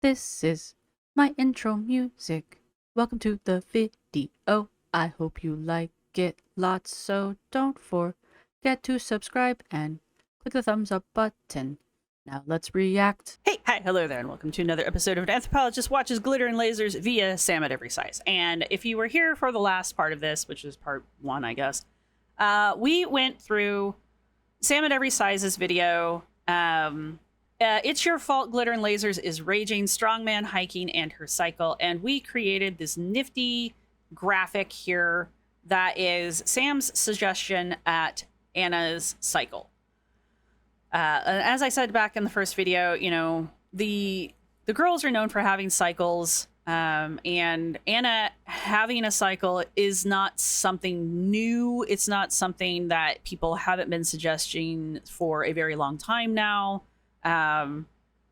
This is my intro music. Welcome to the video. I hope you like it lots, so don't forget to subscribe and click the thumbs up button. Now let's react. Hey, hi, hello there, and welcome to another episode of An Anthropologist Watches Glitter and Lasers via SamAtEverySize. And if you were here for the last part of this, which is part one, I guess, we went through SamAtEverySize's video. It's Your Fault Glitter and Lasers is Raging, Strongman Hiking, and Her Cycle. And we created this nifty graphic here that is Sam's suggestion at Anna's cycle. As I said back in the first video, you know, the girls are known for having cycles, and Anna having a cycle is not something new. It's not something that people haven't been suggesting for a very long time now.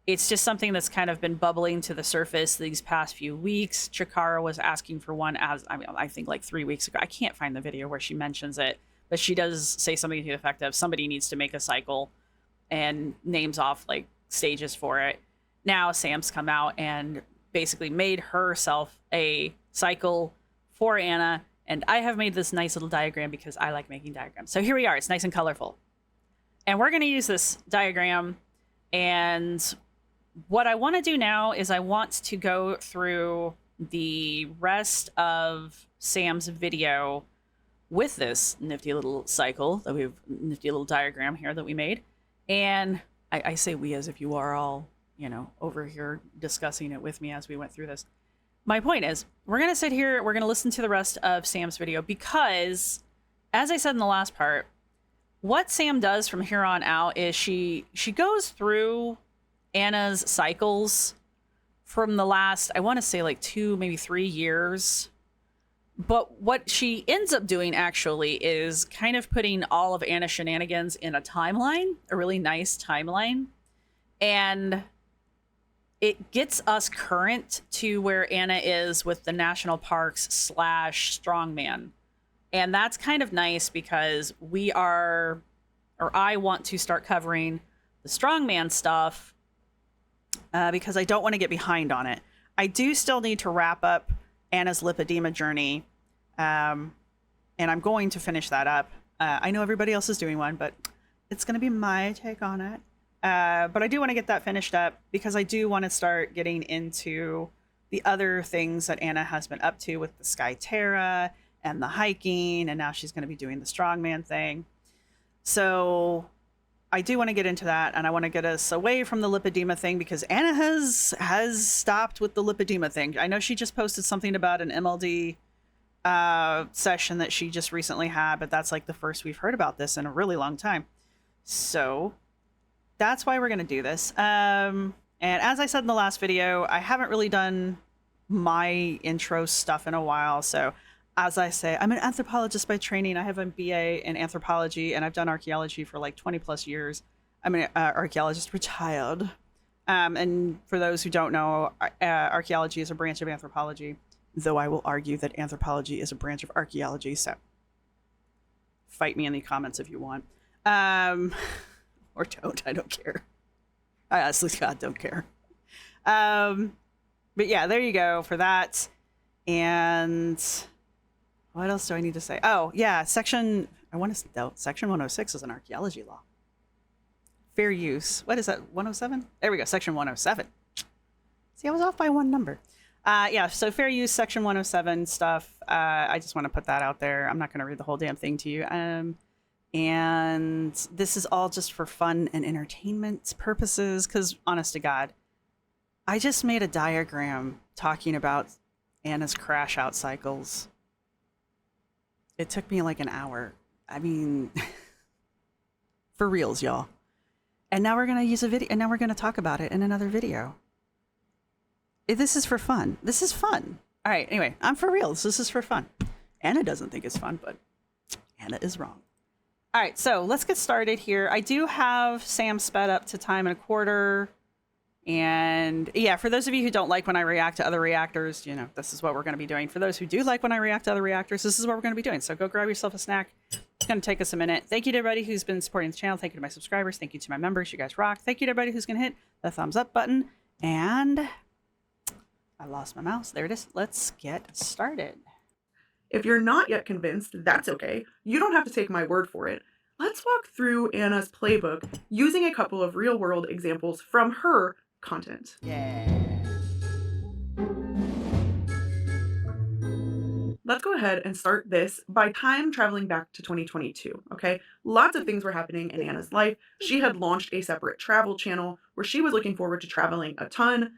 It's just something that's kind of been bubbling to the surface these past few weeks. Chikara was asking for one I think like 3 weeks ago. I can't find the video where she mentions it, but she does say something to the effect of somebody needs to make a cycle and names off like stages for it. Now Sam's come out and basically made herself a cycle for Anna, and I have made this nice little diagram because I like making diagrams. So here we are. It's nice and colorful. And we're going to use this diagram, and what I want to do now is I want to go through the rest of Sam's video with this nifty little cycle that nifty little diagram here that we made. And I say we as if you are all, you know, over here discussing it with me as we went through this. My point is, we're going to sit here, we're going to listen to the rest of Sam's video because, as I said in the last part, what Sam does from here on out is she goes through Anna's cycles from the last, I want to say like 2, maybe 3 years. But what she ends up doing actually is kind of putting all of Anna's shenanigans in a timeline, a really nice timeline. And it gets us current to where Anna is with the national parks / Strongman. And that's kind of nice because I want to start covering the Strongman stuff because I don't want to get behind on it. I do still need to wrap up Anna's lipedema journey, and I'm going to finish that up. I know everybody else is doing one, but it's going to be my take on it. But I do want to get that finished up because I do want to start getting into the other things that Anna has been up to with the Skyterra and the hiking, and now she's going to be doing the Strongman thing. So I do want to get into that, and I want to get us away from the lipedema thing because Anna has stopped with the lipedema thing. I know she just posted something about an MLD session that she just recently had, but that's like the first we've heard about this in a really long time. So that's why we're going to do this. And as I said in the last video, I haven't really done my intro stuff in a while. So as I say, I'm an anthropologist by training. I have a BA in anthropology, and I've done archaeology for like 20 plus years. I'm an archaeologist retired. And for those who don't know, archaeology is a branch of anthropology, though I will argue that anthropology is a branch of archaeology. So fight me in the comments if you want. Or don't. I don't care. I honestly, God, don't care. But yeah, there you go for that. And what else do I need to say? Oh, yeah, section 106 is an archaeology law. Fair use. What is that, 107? There we go, section 107. See, I was off by one number. Yeah, so fair use, section 107 stuff. I just want to put that out there. I'm not going to read the whole damn thing to you. And this is all just for fun and entertainment purposes, because honest to God, I just made a diagram talking about Anna's crash out cycles. It took me like an hour. I mean, for reals, y'all. And now we're going to use a video, and now we're going to talk about it in another video. This is for fun. This is fun. All right, anyway, I'm for reals. This is for fun. Anna doesn't think it's fun, but Anna is wrong. All right, so let's get started here. I do have Sam sped up to time and a quarter. And yeah, for those of you who don't like when I react to other reactors, you know, this is what we're going to be doing. For those who do like when I react to other reactors, this is what we're going to be doing. So go grab yourself a snack. It's going to take us a minute. Thank you to everybody who's been supporting the channel. Thank you to my subscribers. Thank you to my members. You guys rock. Thank you to everybody who's going to hit the thumbs up button. And lost my mouse. There it is. Let's get started. If you're not yet convinced, that's okay. You don't have to take my word for it. Let's walk through Anna's playbook using a couple of real-world examples from her content. Yeah. Let's go ahead and start this by time traveling back to 2022, okay? Lots of things were happening in Anna's life. She had launched a separate travel channel where she was looking forward to traveling a ton.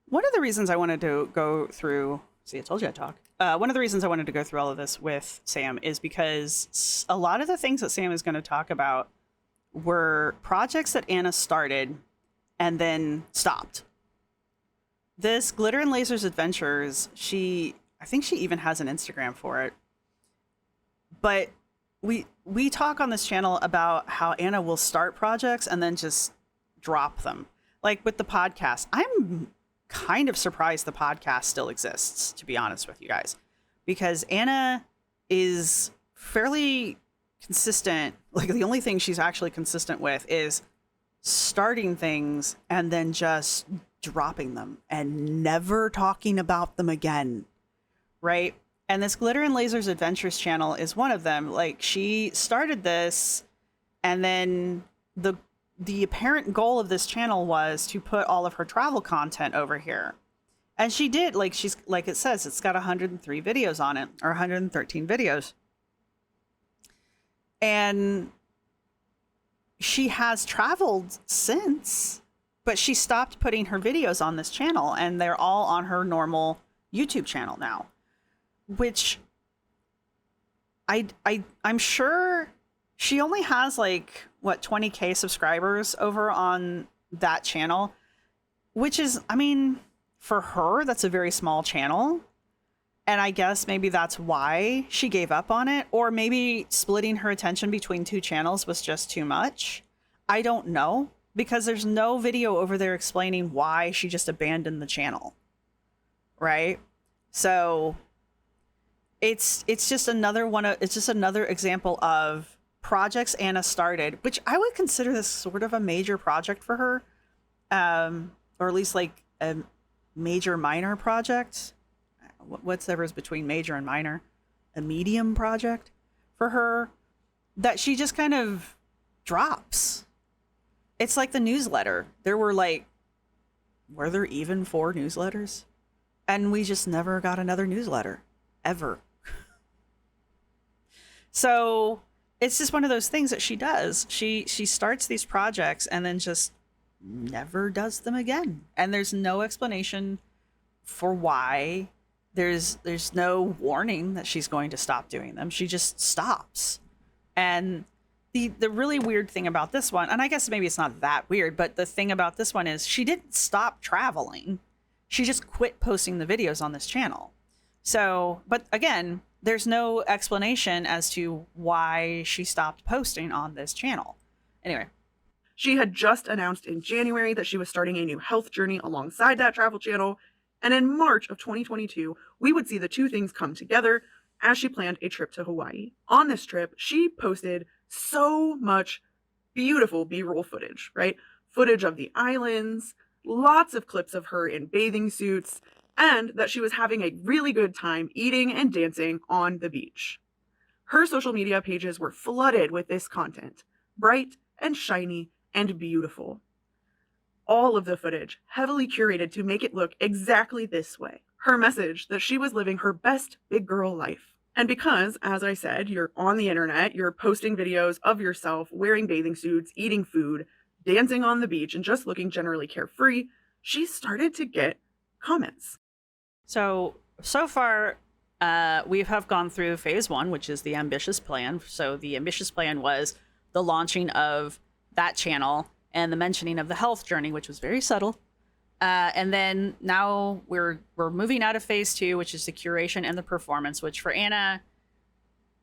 One of the reasons I wanted to go through, see, I told you I'd talk. One of the reasons I wanted to go through all of this with Sam is because a lot of the things that Sam is going to talk about were projects that Anna started and then stopped. This Glitter and Lasers Adventures, I think she even has an Instagram for it. But we talk on this channel about how Anna will start projects and then just drop them. Like with the podcast, I'm kind of surprised the podcast still exists, to be honest with you guys, because Anna is fairly consistent. Like the only thing she's actually consistent with is starting things and then just dropping them and never talking about them again. Right? And this Glitter and Lasers Adventures channel is one of them. Like she started this and then the apparent goal of this channel was to put all of her travel content over here. And she did, like she's like it says, it's got 103 videos on it, or 113 videos. And she has traveled since, but she stopped putting her videos on this channel and they're all on her normal YouTube channel now. Which I'm sure she only has like, what, 20K subscribers over on that channel, which is, I mean, for her, that's a very small channel. And I guess maybe that's why she gave up on it. Or maybe splitting her attention between two channels was just too much. I don't know, because there's no video over there explaining why she just abandoned the channel. Right? So it's just another it's just another example of projects Anna started, which I would consider this sort of a major project for her, or at least like a major minor project. Whatever's between major and minor, a medium project for her that she just kind of drops. It's like the newsletter. Were there even 4 newsletters? And we just never got another newsletter ever. So it's just one of those things that she does. She starts these projects and then just never does them again. And there's no explanation for why. There's no warning that she's going to stop doing them. She just stops. And the really weird thing about this one, and I guess maybe it's not that weird, but the thing about this one is she didn't stop traveling. She just quit posting the videos on this channel. So, but again, there's no explanation as to why she stopped posting on this channel. Anyway. She had just announced in January that she was starting a new health journey alongside that travel channel. And in March of 2022, we would see the two things come together as she planned a trip to Hawaii. On this trip, she posted so much beautiful B-roll footage, right? Footage of the islands, lots of clips of her in bathing suits, and that she was having a really good time eating and dancing on the beach. Her social media pages were flooded with this content, bright and shiny and beautiful. All of the footage heavily curated to make it look exactly this way. Her message that she was living her best big girl life. And because, as I said, you're on the internet, you're posting videos of yourself wearing bathing suits, eating food, dancing on the beach, and just looking generally carefree, she started to get comments. So far, we have gone through phase 1, which is the ambitious plan. So the ambitious plan was the launching of that channel and the mentioning of the health journey, which was very subtle. And then now we're moving out of phase 2, which is the curation and the performance, which for Anna,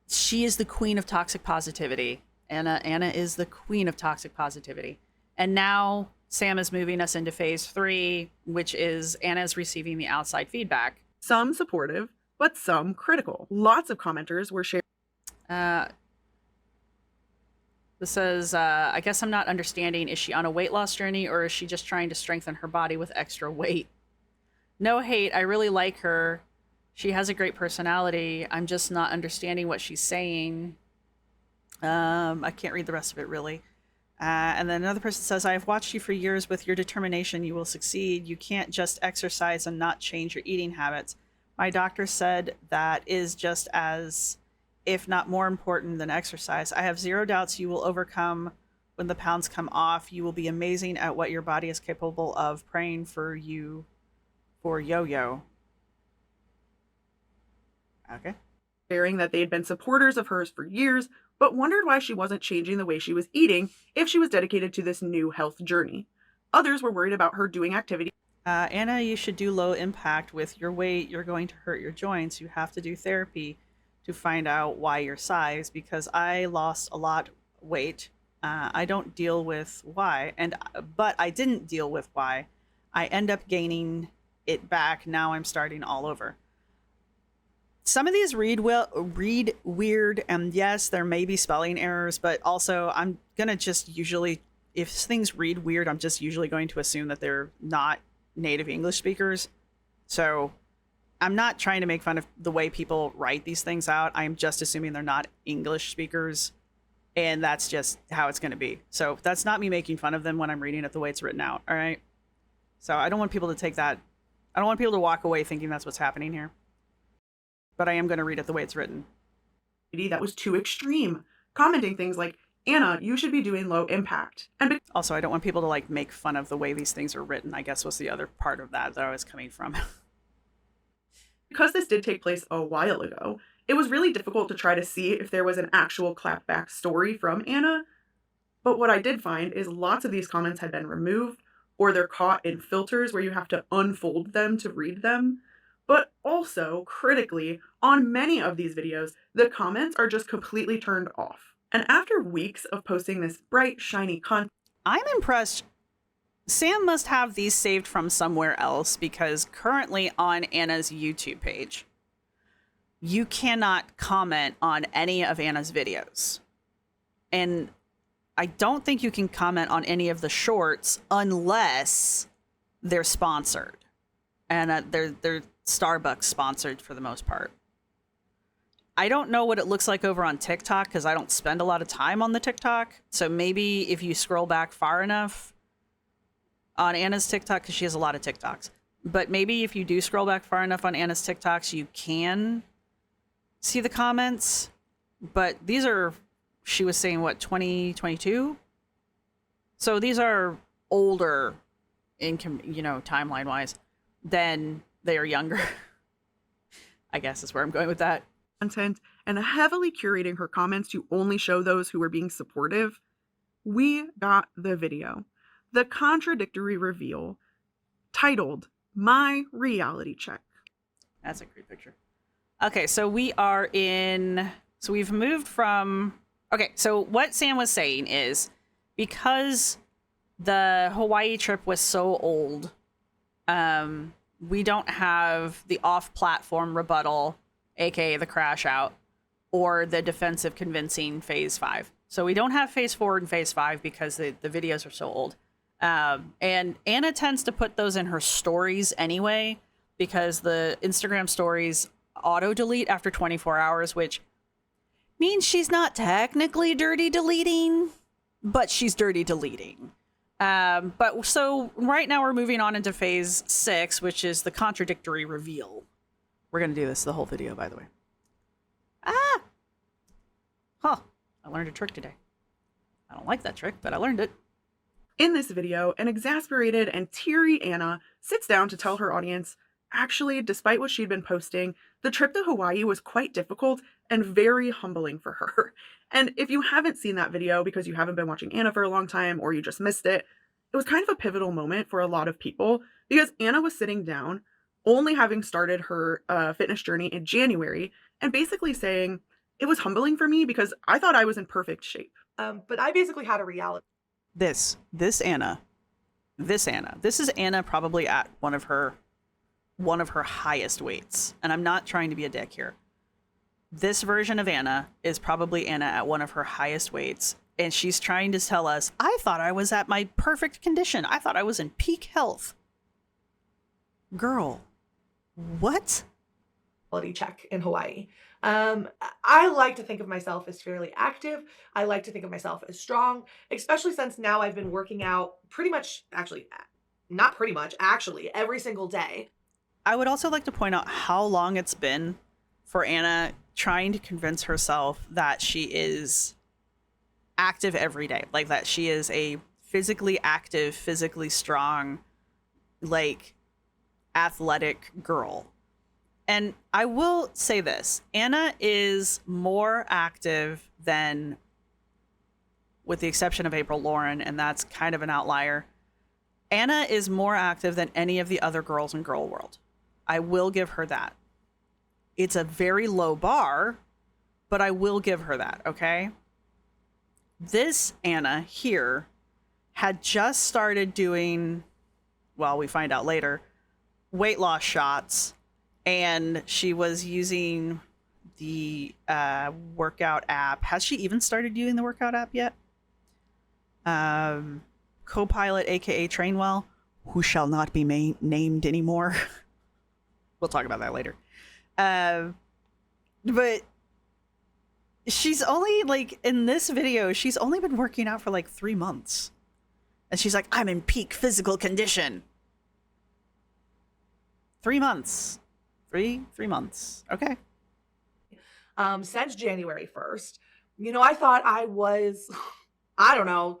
she is the queen of toxic positivity. Anna is the queen of toxic positivity. And now Sam is moving us into phase 3, which is Anna's receiving the outside feedback. Some supportive, but some critical. Lots of commenters were sharing. This says, I guess I'm not understanding. Is she on a weight loss journey or is she just trying to strengthen her body with extra weight? No hate. I really like her. She has a great personality. I'm just not understanding what she's saying. I can't read the rest of it really. And then another person says, I have watched you for years. With your determination, you will succeed. You can't just exercise and not change your eating habits. My doctor said that is just as, if not more important than exercise. I have zero doubts you will overcome when the pounds come off. You will be amazing at what your body is capable of. Praying for you for Yo-Yo. Okay. Sharing that they'd been supporters of hers for years, but wondered why she wasn't changing the way she was eating if she was dedicated to this new health journey. Others were worried about her doing activity. Anna, you should do low impact. With your weight, you're going to hurt your joints. You have to do therapy to find out why your size, because I lost a lot weight. I don't deal with why, but I didn't deal with why. I end up gaining it back. Now I'm starting all over. Some of these read weird, and yes, there may be spelling errors, but also I'm gonna just usually, if things read weird, I'm just usually going to assume that they're not native English speakers. So I'm not trying to make fun of the way people write these things out. I'm just assuming they're not English speakers, and that's just how it's going to be. So that's not me making fun of them when I'm reading it the way it's written out. All right. So I don't want people to take that. I don't want people to walk away thinking that's what's happening here. But I am going to read it the way it's written. That was too extreme, commenting things like, Anna, you should be doing low impact. And also, I don't want people to like make fun of the way these things are written, I guess was the other part of that I was coming from. because this did take place a while ago, it was really difficult to try to see if there was an actual clapback story from Anna. But what I did find is lots of these comments had been removed, or they're caught in filters where you have to unfold them to read them. But also, critically, on many of these videos, the comments are just completely turned off. And after weeks of posting this bright, shiny content, I'm impressed. Sam must have these saved from somewhere else, because currently on Anna's YouTube page, you cannot comment on any of Anna's videos. And I don't think you can comment on any of the shorts unless they're sponsored. And they're Starbucks sponsored for the most part. I don't know what it looks like over on TikTok because I don't spend a lot of time on the TikTok. So maybe if you scroll back far enough on Anna's TikTok, because she has a lot of TikToks, but maybe if you do scroll back far enough on Anna's TikToks, you can see the comments. But these are, she was saying, what, 2022? So these are older in, timeline wise than they are younger. I guess is where I'm going with that. Content and heavily curating her comments to only show those who were being supportive, we got the video. The contradictory reveal titled My Reality Check. That's a great picture. Okay, so we've moved from, okay, so what Sam was saying is because the Hawaii trip was so old, we don't have the off-platform rebuttal, aka the crash out, or the defensive convincing phase 5. So we don't have phase 4 and phase 5 because the videos are so old. And Anna tends to put those in her stories anyway, because the Instagram stories auto delete after 24 hours, which means she's not technically dirty deleting, but she's dirty deleting. But so right now we're moving on into phase 6, which is the contradictory reveal. We're going to do this the whole video, by the way. Ah! Huh. I learned a trick today. I don't like that trick, but I learned it. In this video, an exasperated and teary Anna sits down to tell her audience, actually, despite what she'd been posting, the trip to Hawaii was quite difficult and very humbling for her. And if you haven't seen that video because you haven't been watching Anna for a long time or you just missed it, it was kind of a pivotal moment for a lot of people because Anna was sitting down, only having started her fitness journey in January, and basically saying, it was humbling for me because I thought I was in perfect shape. But I basically had a reality. This is Anna probably at one of her highest weights. And I'm not trying to be a dick here. This version of Anna is probably Anna at one of her highest weights. And she's trying to tell us, I thought I was at my perfect condition. I thought I was in peak health. Girl, What? Quality check in Hawaii. I like to think of myself as fairly active. I like to think of myself as strong, especially since now I've been working out pretty much, actually, not pretty much, actually, every single day. I would also like to point out how long it's been for Anna trying to convince herself that she is active every day, like that she is a physically active, physically strong, like athletic girl. And I will say this, Anna is more active than, with the exception of April Lauren, and that's kind of an outlier, Anna is more active than any of the other girls in Girl World. I will give her that. It's a very low bar, but I will give her that, okay? This Anna here had just started doing, well, we find out later, weight loss shots, and she was using the workout app. Has she even started using the workout app yet? Copilot, aka Trainwell, who shall not be named anymore. We'll talk about that later. But she's only, like, in this video, she's only been working out for like 3 months. And she's like, I'm in peak physical condition. 3 months. Three months. Okay. Since January 1st, I thought I was, I don't know,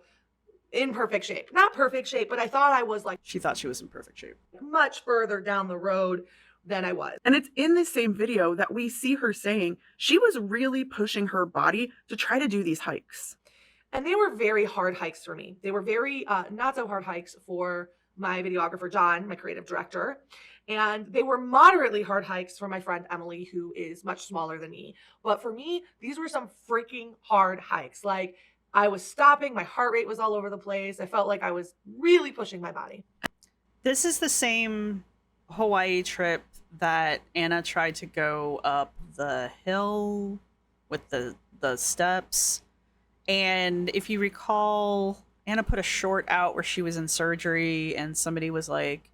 in perfect shape. Not perfect shape, but I thought I was, like, She thought she was in perfect shape. much further down the road than I was. And it's in this same video that we see her saying she was really pushing her body to try to do these hikes. And they were very hard hikes for me. They were very not so hard hikes for my videographer, John, my creative director. And they were moderately hard hikes for my friend Emily, who is much smaller than me. But for me, these were some freaking hard hikes. Like, I was stopping, my heart rate was all over the place. I felt like I was really pushing my body. This is the same Hawaii trip that Anna tried to go up the hill with the steps. And if you recall, Anna put a short out where she was in surgery and somebody was like,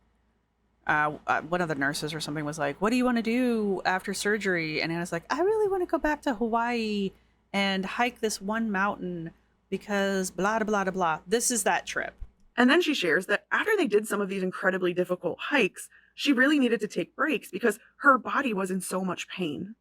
one of the nurses or something was like, what do you want to do after surgery? And Anna's like, I really want to go back to Hawaii and hike this one mountain because blah, blah, blah, blah. This is that trip. And then she shares that after they did some of these incredibly difficult hikes, she really needed to take breaks because her body was in so much pain.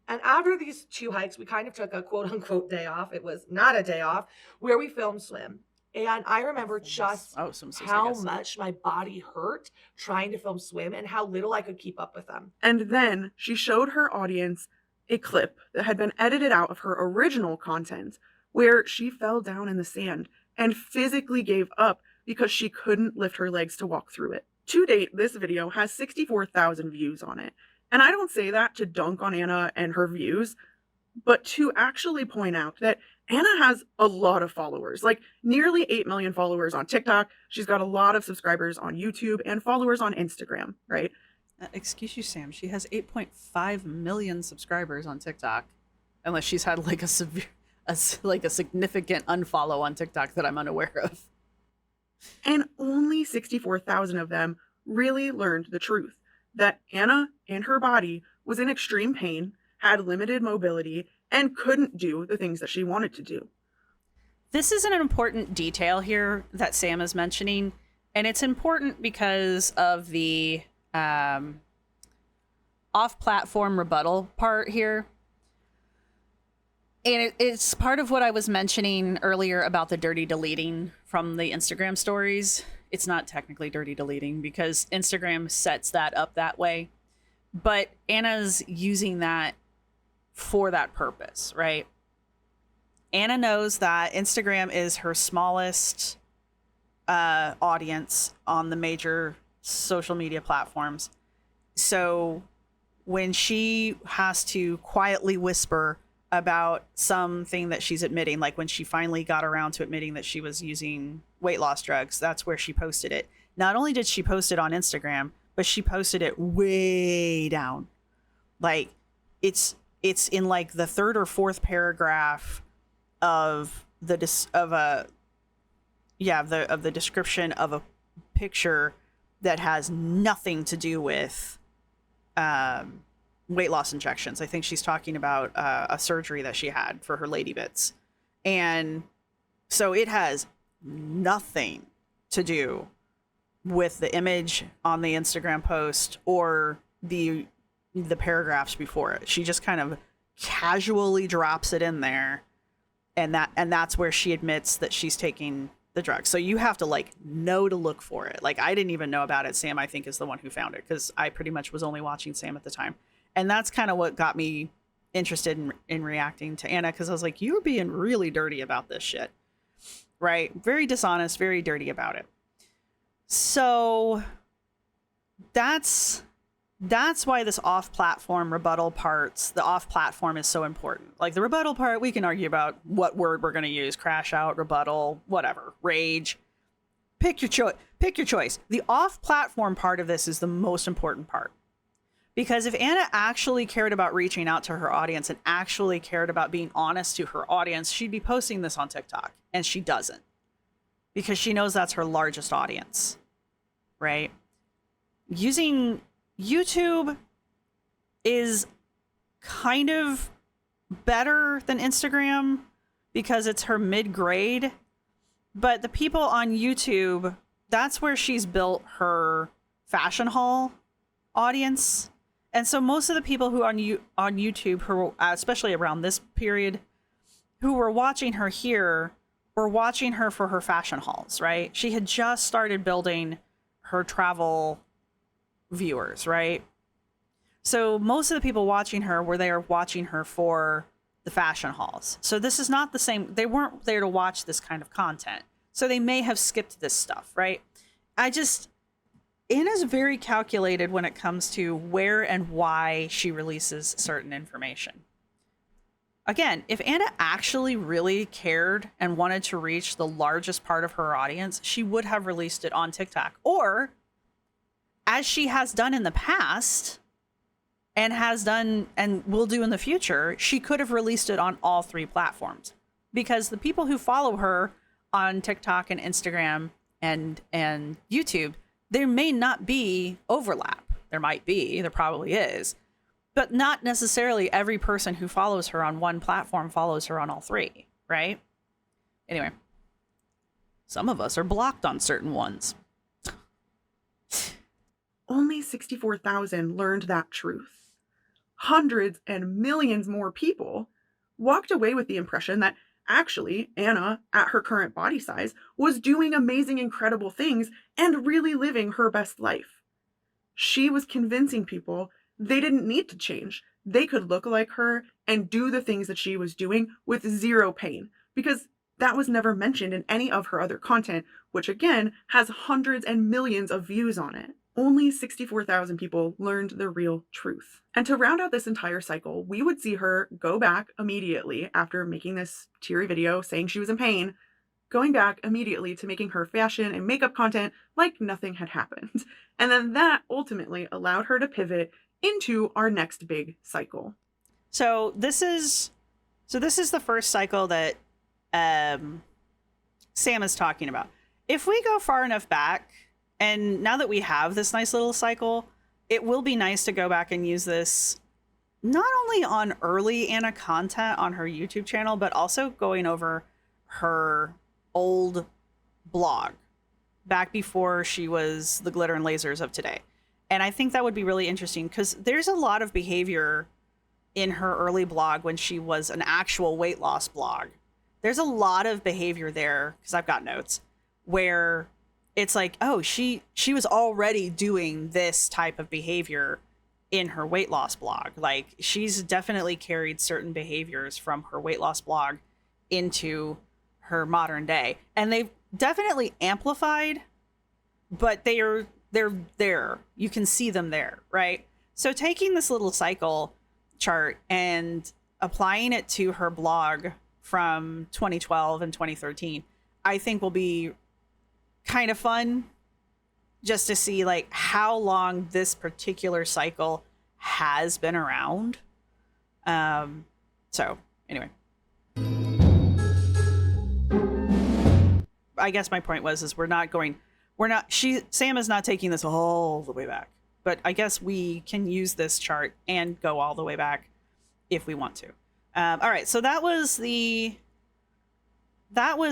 And after these 2 hikes, we kind of took a quote unquote day off. It was not a day off, where we filmed swim. And I remember just how much my body hurt trying to film swim and how little I could keep up with them. And then she showed her audience a clip that had been edited out of her original content where she fell down in the sand and physically gave up because she couldn't lift her legs to walk through it. To date, this video has 64,000 views on it. And I don't say that to dunk on Anna and her views, but to actually point out that Anna has a lot of followers, like nearly 8 million followers on TikTok. She's got a lot of subscribers on YouTube and followers on Instagram, right? Excuse you, Sam. She has 8.5 million subscribers on TikTok, unless she's had like a significant unfollow on TikTok that I'm unaware of. And only 64,000 of them really learned the truth that Anna and her body was in extreme pain, had limited mobility, and couldn't do the things that she wanted to do. This is an important detail here that Sam is mentioning, and it's important because of the off-platform rebuttal part here. And it's part of what I was mentioning earlier about the dirty deleting from the Instagram stories. It's not technically dirty deleting because Instagram sets that up that way. But Anna's using that for that purpose, right? Anna knows that Instagram is her smallest audience on the major social media platforms. So when she has to quietly whisper about something that she's admitting, like when she finally got around to admitting that she was using weight loss drugs, that's where she posted it. Not only did she post it on Instagram, but she posted it way down. Like it's in like the 3rd or 4th paragraph of the description of a picture that has nothing to do with weight loss injections. I think she's talking about a surgery that she had for her lady bits. And so it has nothing to do with the image on the Instagram post or the paragraphs before it. She just kind of casually drops it in there, and that's where she admits that she's taking the drug. So you have to like know to look for it. Like I didn't even know about it. Sam, I think, is the one who found it, because I pretty much was only watching Sam at the time. And that's kind of what got me interested in reacting to Anna, because I was like, you're being really dirty about this shit. Right? Very dishonest, very dirty about it. So that's why this off-platform rebuttal parts, the off-platform is so important. Like the rebuttal part, we can argue about what word we're going to use, crash out, rebuttal, whatever, rage. Pick your choice. The off-platform part of this is the most important part. Because if Anna actually cared about reaching out to her audience and actually cared about being honest to her audience, she'd be posting this on TikTok. And she doesn't. Because she knows that's her largest audience. Right? Using YouTube is kind of better than Instagram because it's her mid-grade. But the people on YouTube, that's where she's built her fashion haul audience. And so most of the people who on YouTube, who especially around this period, who were watching her here, were watching her for her fashion hauls, right? She had just started building her travel viewers, right? So most of the people watching her were there watching her for the fashion hauls. So this is not the same. They weren't there to watch this kind of content. So they may have skipped this stuff, right? Anna's very calculated when it comes to where and why she releases certain information. Again, if Anna actually really cared and wanted to reach the largest part of her audience, she would have released it on TikTok. Or, as she has done in the past, and has done and will do in the future, she could have released it on all three platforms. Because the people who follow her on TikTok and Instagram and YouTube, there may not be overlap. There might be, there probably is. But not necessarily every person who follows her on one platform follows her on all three, right? Anyway, some of us are blocked on certain ones. Only 64,000 learned that truth. Hundreds and millions more people walked away with the impression that actually Anna, at her current body size, was doing amazing, incredible things and really living her best life. She was convincing people they didn't need to change. They could look like her and do the things that she was doing with zero pain, because that was never mentioned in any of her other content, which again has hundreds and millions of views on it. Only 64,000 people learned the real truth. And to round out this entire cycle, we would see her go back immediately after making this teary video saying she was in pain, going back immediately to making her fashion and makeup content like nothing had happened. And then that ultimately allowed her to pivot into our next big cycle. So this is the first cycle that Sam is talking about. If we go far enough back, and now that we have this nice little cycle, it will be nice to go back and use this not only on early Anna content on her YouTube channel, but also going over her old blog back before she was the glitter and lasers of today. And I think that would be really interesting because there's a lot of behavior in her early blog when she was an actual weight loss blog. There's a lot of behavior there, because I've got notes, where it's like, oh, she was already doing this type of behavior in her weight loss blog. Like, she's definitely carried certain behaviors from her weight loss blog into her modern day. And they've definitely amplified, but they're there. You can see them there, right? So taking this little cycle chart and applying it to her blog from 2012 and 2013, I think will be kind of fun just to see like how long this particular cycle has been around. So anyway, I guess my point was Sam is not taking this all the way back. but I guess we can use this chart and go all the way back if we want to. All right, so that was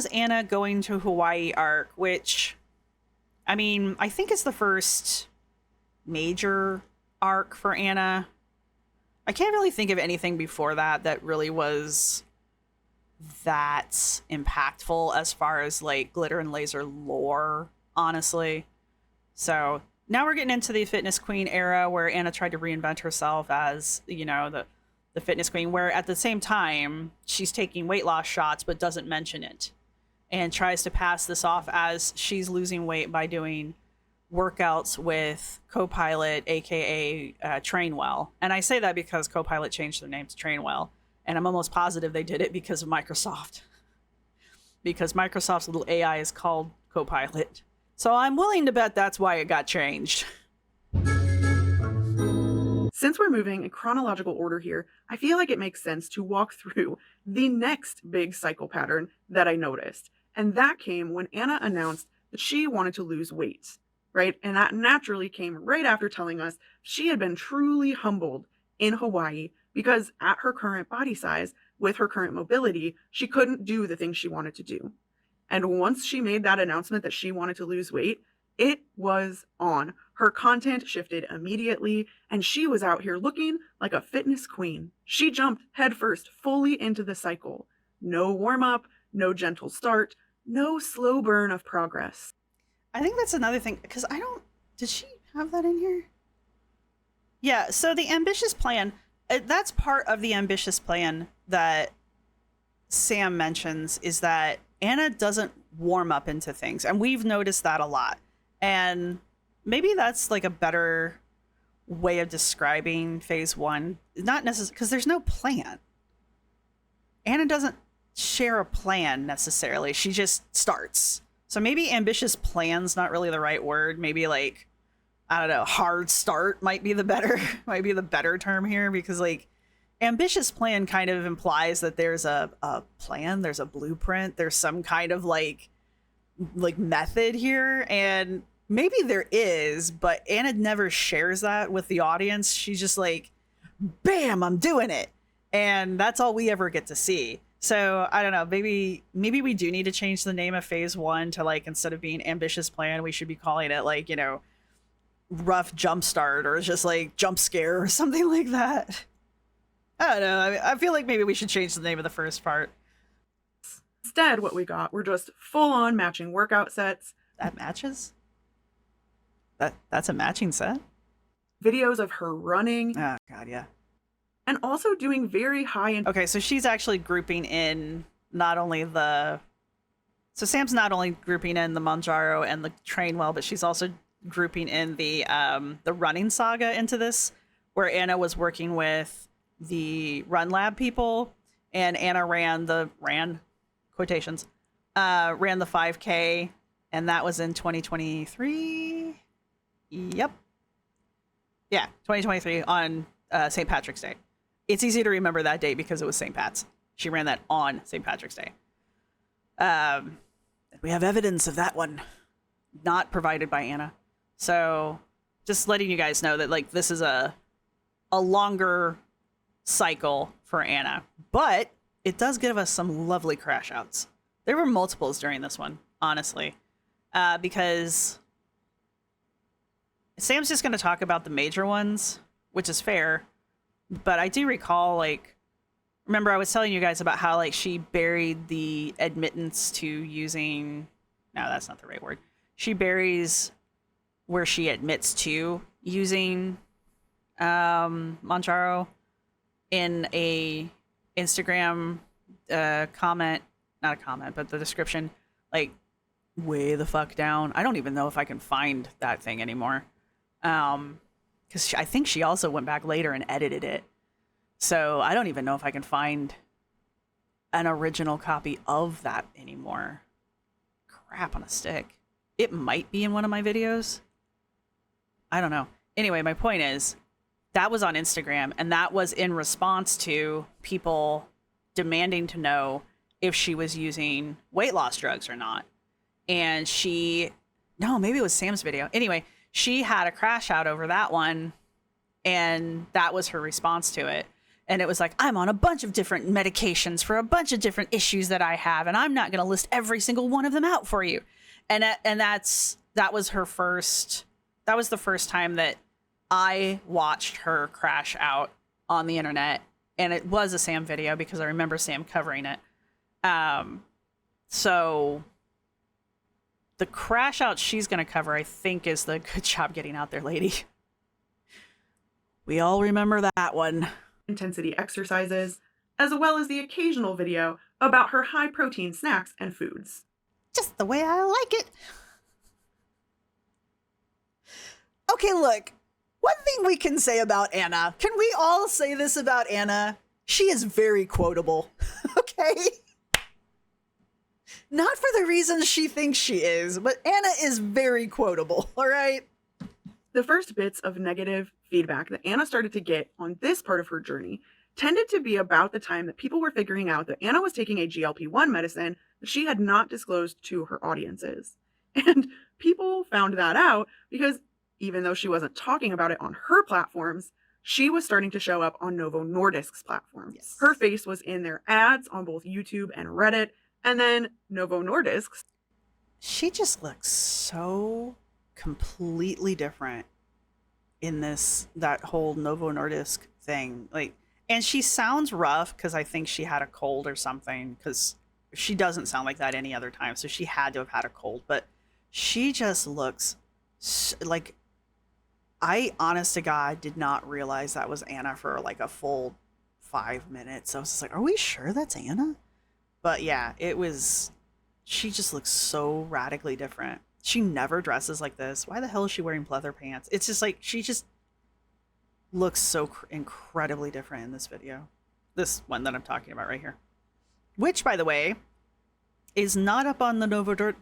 Anna going to Hawaii arc, which, I mean, I think it's the first major arc for Anna. I can't really think of anything before that really was that impactful as far as like glitter and laser lore, honestly. So now we're getting into the fitness queen era where Anna tried to reinvent herself as, you know, the fitness queen, where at the same time she's taking weight loss shots but doesn't mention it and tries to pass this off as she's losing weight by doing workouts with Copilot, aka Trainwell. And I say that because Copilot changed their name to Trainwell, and I'm almost positive they did it because of Microsoft, because Microsoft's little AI is called Copilot. So I'm willing to bet that's why it got changed. Since we're moving in chronological order here, I feel like it makes sense to walk through the next big cycle pattern that I noticed. And that came when Anna announced that she wanted to lose weight, right? And that naturally came right after telling us she had been truly humbled in Hawaii because at her current body size, with her current mobility, she couldn't do the things she wanted to do. And once she made that announcement that she wanted to lose weight, it was on. Her content shifted immediately, and she was out here looking like a fitness queen. She jumped headfirst fully into the cycle. No warm-up, no gentle start, no slow burn of progress. I think that's another thing, because did she have that in here? Yeah, so the ambitious plan, that's part of the ambitious plan that Sam mentions, is that Anna doesn't warm up into things, and we've noticed that a lot. And maybe that's like a better way of describing phase one. Not necessarily, because there's no plan. Anna doesn't share a plan necessarily. She just starts. So maybe ambitious plan's not really the right word. Maybe like, I don't know, hard start might be the better term here, because like ambitious plan kind of implies that there's a plan, there's a blueprint, there's some kind of like method here, and maybe there is, but Anna never shares that with the audience. She's just like, bam, I'm doing it. And that's all we ever get to see. So I don't know, maybe we do need to change the name of phase one to like, instead of being ambitious plan, we should be calling it like, you know, rough jump start or just like jump scare or something like that. I don't know. I feel like maybe we should change the name of the first part. Instead, what we got were just full-on matching workout sets. That matches? That's a matching set? Videos of her running. Oh, God, yeah. And also doing very high... Okay, so she's actually grouping in not only the... So Sam's not only grouping in the Manjaro and the Trainwell, but she's also grouping in the running saga into this, where Anna was working with the Run Lab people, and Anna ran the 5K, and that was in 2023. Yep. Yeah, 2023 on St. Patrick's Day. It's easy to remember that date because it was St. Pat's. She ran that on St. Patrick's Day. We have evidence of that one, not provided by Anna. So just letting you guys know that like this is a longer cycle for Anna, but it does give us some lovely crash outs. There were multiples during this one, honestly, because Sam's just going to talk about the major ones, which is fair. But I do recall, like, remember I was telling you guys about how like she buried the admittance to using, no, that's not the right word. She buries where she admits to using Manjaro in a Instagram comment, not a comment, but the description, like way the fuck down. I don't even know if I can find that thing anymore. Because I think she also went back later and edited it. So I don't even know if I can find an original copy of that anymore. Crap on a stick. It might be in one of my videos. I don't know. Anyway, my point is, that was on Instagram, and that was in response to people demanding to know if she was using weight loss drugs or not. And no, maybe it was Sam's video. Anyway, she had a crash out over that one, and that was her response to it. And it was like, I'm on a bunch of different medications for a bunch of different issues that I have, and I'm not going to list every single one of them out for you. And that was her first. That was the first time that I watched her crash out on the internet, and it was a Sam video because I remember Sam covering it. So the crash out she's going to cover, I think, is the good job getting out there, lady. We all remember that one. Intensity exercises, as well as the occasional video about her high protein snacks and foods. Just the way I like it. Okay, look. One thing we can say about Anna. Can we all say this about Anna? She is very quotable. Okay? Not for the reasons she thinks she is, but Anna is very quotable, all right? The first bits of negative feedback that Anna started to get on this part of her journey tended to be about the time that people were figuring out that Anna was taking a GLP-1 medicine that she had not disclosed to her audiences. And people found that out because even though she wasn't talking about it on her platforms, she was starting to show up on Novo Nordisk's platform. Yes. Her face was in their ads on both YouTube and Reddit, and then Novo Nordisk's. She just looks so completely different in that whole Novo Nordisk thing. Like, and she sounds rough because I think she had a cold or something, because she doesn't sound like that any other time. So she had to have had a cold, but she just looks like, I honest to God did not realize that was Anna for like a full 5 minutes. I was just like, are we sure that's Anna? But yeah, she just looks so radically different. She never dresses like this. Why the hell is she wearing pleather pants? It's just like, she just looks so incredibly different in this video. This one that I'm talking about right here. Which, by the way, is not up on the Novo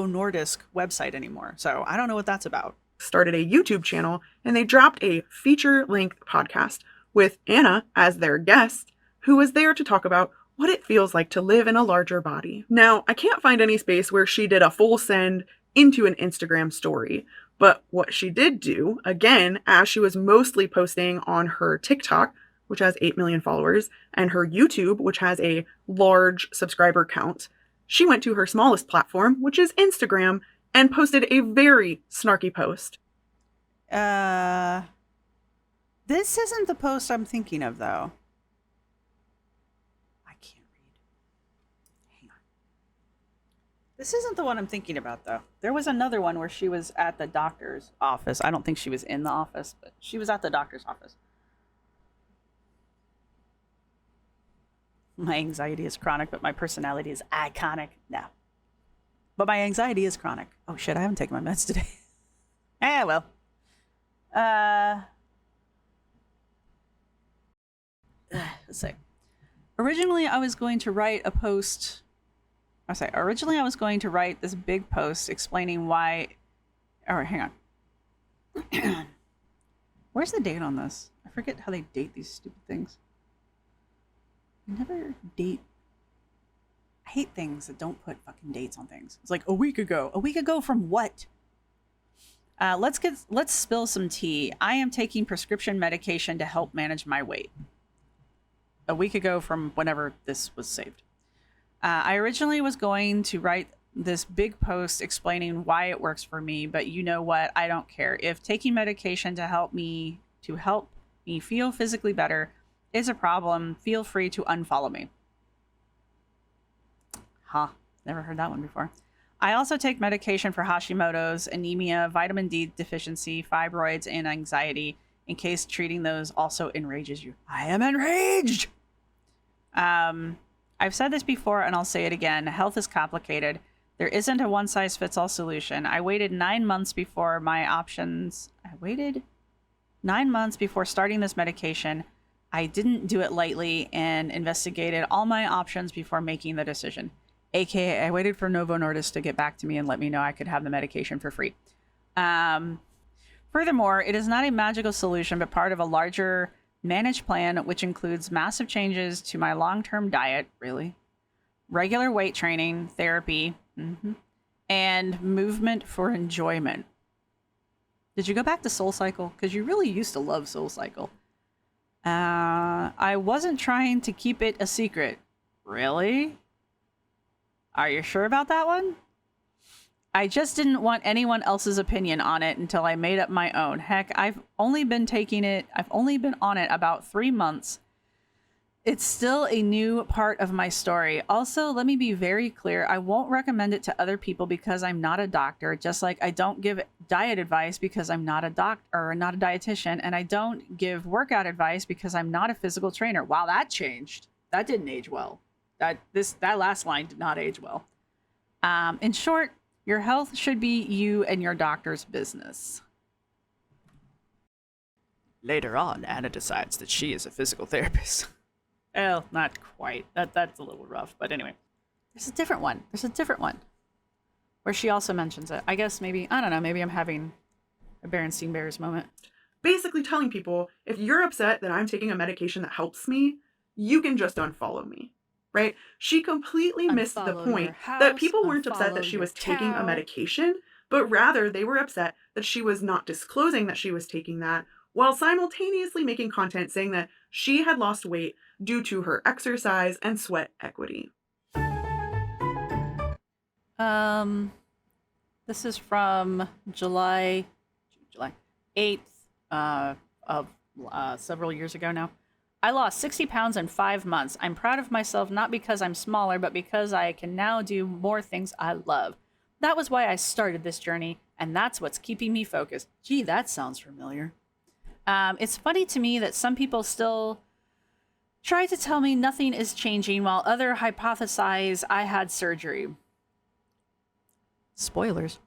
Nordisk website anymore. So I don't know what that's about. Started a YouTube channel, and they dropped a feature-length podcast with Anna as their guest, who was there to talk about what it feels like to live in a larger body. Now, I can't find any space where she did a full send into an Instagram story, but what she did do, again, as she was mostly posting on her TikTok, which has 8 million followers, and her YouTube, which has a large subscriber count, she went to her smallest platform, which is Instagram, and posted a very snarky post. This isn't the post I'm thinking of, though. I can't read. Hang on. This isn't the one I'm thinking about, though. There was another one where she was at the doctor's office. I don't think she was in the office, but she was at the doctor's office. My anxiety is chronic, but my personality is iconic. No. But my anxiety is chronic. Oh shit, I haven't taken my meds today. Well. Let's see. Originally I was going to write this big post explaining why. Alright, hang on. Where's the date on this? I forget how they date these stupid things. I never date. I hate things that don't put fucking dates on things. It's like a week ago. A week ago from what? Let's spill some tea. I am taking prescription medication to help manage my weight. A week ago from whenever this was saved. I originally was going to write this big post explaining why it works for me, but you know what? I don't care. If taking medication to help me feel physically better is a problem, feel free to unfollow me. Huh, never heard that one before. I also take medication for Hashimoto's, anemia, vitamin D deficiency, fibroids, and anxiety, in case treating those also enrages you. I am enraged! I've said this before and I'll say it again. Health is complicated. There isn't a one-size-fits-all solution. I waited 9 months before starting this medication. I didn't do it lightly and investigated all my options before making the decision. AKA, I waited for Novo Nordisk to get back to me and let me know I could have the medication for free. Furthermore, it is not a magical solution, but part of a larger managed plan, which includes massive changes to my long-term diet, regular weight training, therapy, and movement for enjoyment. Did you go back to Soul Cycle? Because you really used to love Soul Cycle. I wasn't trying to keep it a secret. Really? Are you sure about that one? I just didn't want anyone else's opinion on it until I made up my own. Heck, I've only been on it about 3 months. It's still a new part of my story. Also, let me be very clear. I won't recommend it to other people because I'm not a doctor, just like I don't give diet advice because I'm not a doctor or not a dietitian, and I don't give workout advice because I'm not a physical trainer. Wow, that changed. That didn't age well. That last line did not age well. In short, your health should be you and your doctor's business. Later on, Anna decides that she is a physical therapist. Well, not quite. That's a little rough, but anyway. There's a different one. Where she also mentions it. I guess maybe I'm having a Berenstein Bears moment. Basically telling people, if you're upset that I'm taking a medication that helps me, you can just unfollow me, right? She completely missed the point that people weren't upset that she was taking a medication, but rather they were upset that she was not disclosing that she was taking that, while simultaneously making content saying that she had lost weight due to her exercise and sweat equity. This is from July 8th of several years ago now. I lost 60 pounds in 5 months. I'm proud of myself not because I'm smaller, but because I can now do more things I love. That was why I started this journey, and that's what's keeping me focused. Gee, that sounds familiar. It's funny to me that some people still try to tell me nothing is changing while others hypothesize I had surgery. Spoilers.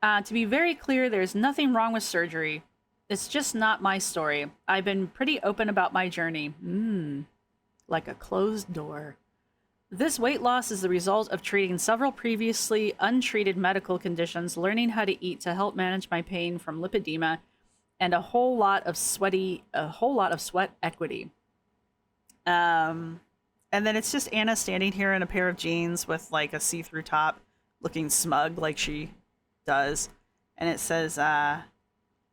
To be very clear, there's nothing wrong with surgery. It's just not my story. I've been pretty open about my journey. Like a closed door. This weight loss is the result of treating several previously untreated medical conditions, learning how to eat to help manage my pain from lipedema, and a whole lot of sweat equity. And then it's just Anna standing here in a pair of jeans with like a see-through top, looking smug like she does. And it says,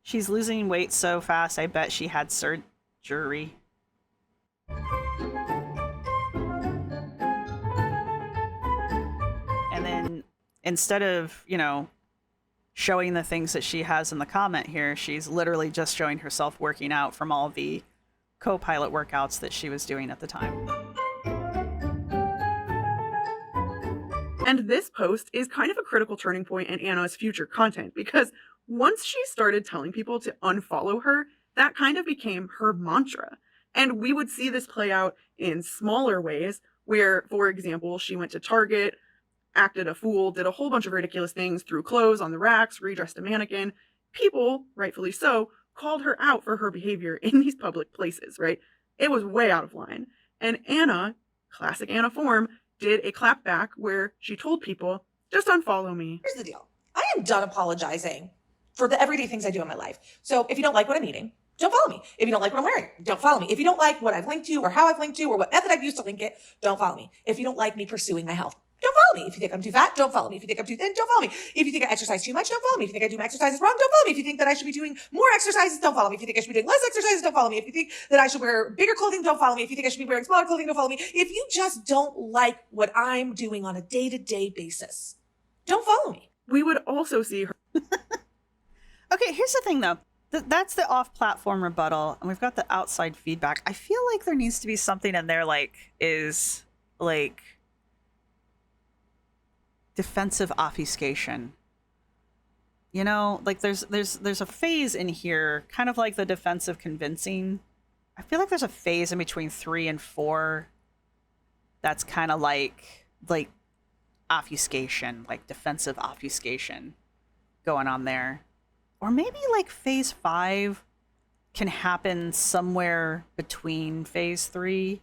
she's losing weight so fast, I bet she had surgery. And then instead of, showing the things that she has in the comment here, she's literally just showing herself working out from all the co-pilot workouts that she was doing at the time. And this post is kind of a critical turning point in Anna's future content, because once she started telling people to unfollow her, that kind of became her mantra. And we would see this play out in smaller ways where, for example, she went to Target, acted a fool, did a whole bunch of ridiculous things, threw clothes on the racks, redressed a mannequin. People, rightfully so, called her out for her behavior in these public places, right? It was way out of line. And Anna, classic Anna form, did a clap back where she told people, just unfollow me. Here's the deal. I am done apologizing for the everyday things I do in my life. So if you don't like what I'm eating, don't follow me. If you don't like what I'm wearing, don't follow me. If you don't like what I've linked to or how I've linked to or what method I've used to link it, don't follow me. If you don't like me pursuing my health, don't follow me. If you think I'm too fat, don't follow me. If you think I'm too thin, don't follow me. If you think I exercise too much, don't follow me. If you think I do my exercises wrong, don't follow me. If you think that I should be doing more exercises, don't follow me. If you think I should be doing less exercises, don't follow me. If you think that I should wear bigger clothing, don't follow me. If you think I should be wearing smaller clothing, don't follow me. If you just don't like what I'm doing on a day-to-day basis, don't follow me. We would also see her. Okay, here's the thing though. That's the off-platform rebuttal, and we've got the outside feedback. I feel like there needs to be something in there is defensive obfuscation. There's a phase in here, kind of like the defensive convincing. I feel like there's a phase in between 3 and 4 that's kind of like obfuscation, like defensive obfuscation going on there. Or maybe phase 5 can happen somewhere between phase 3.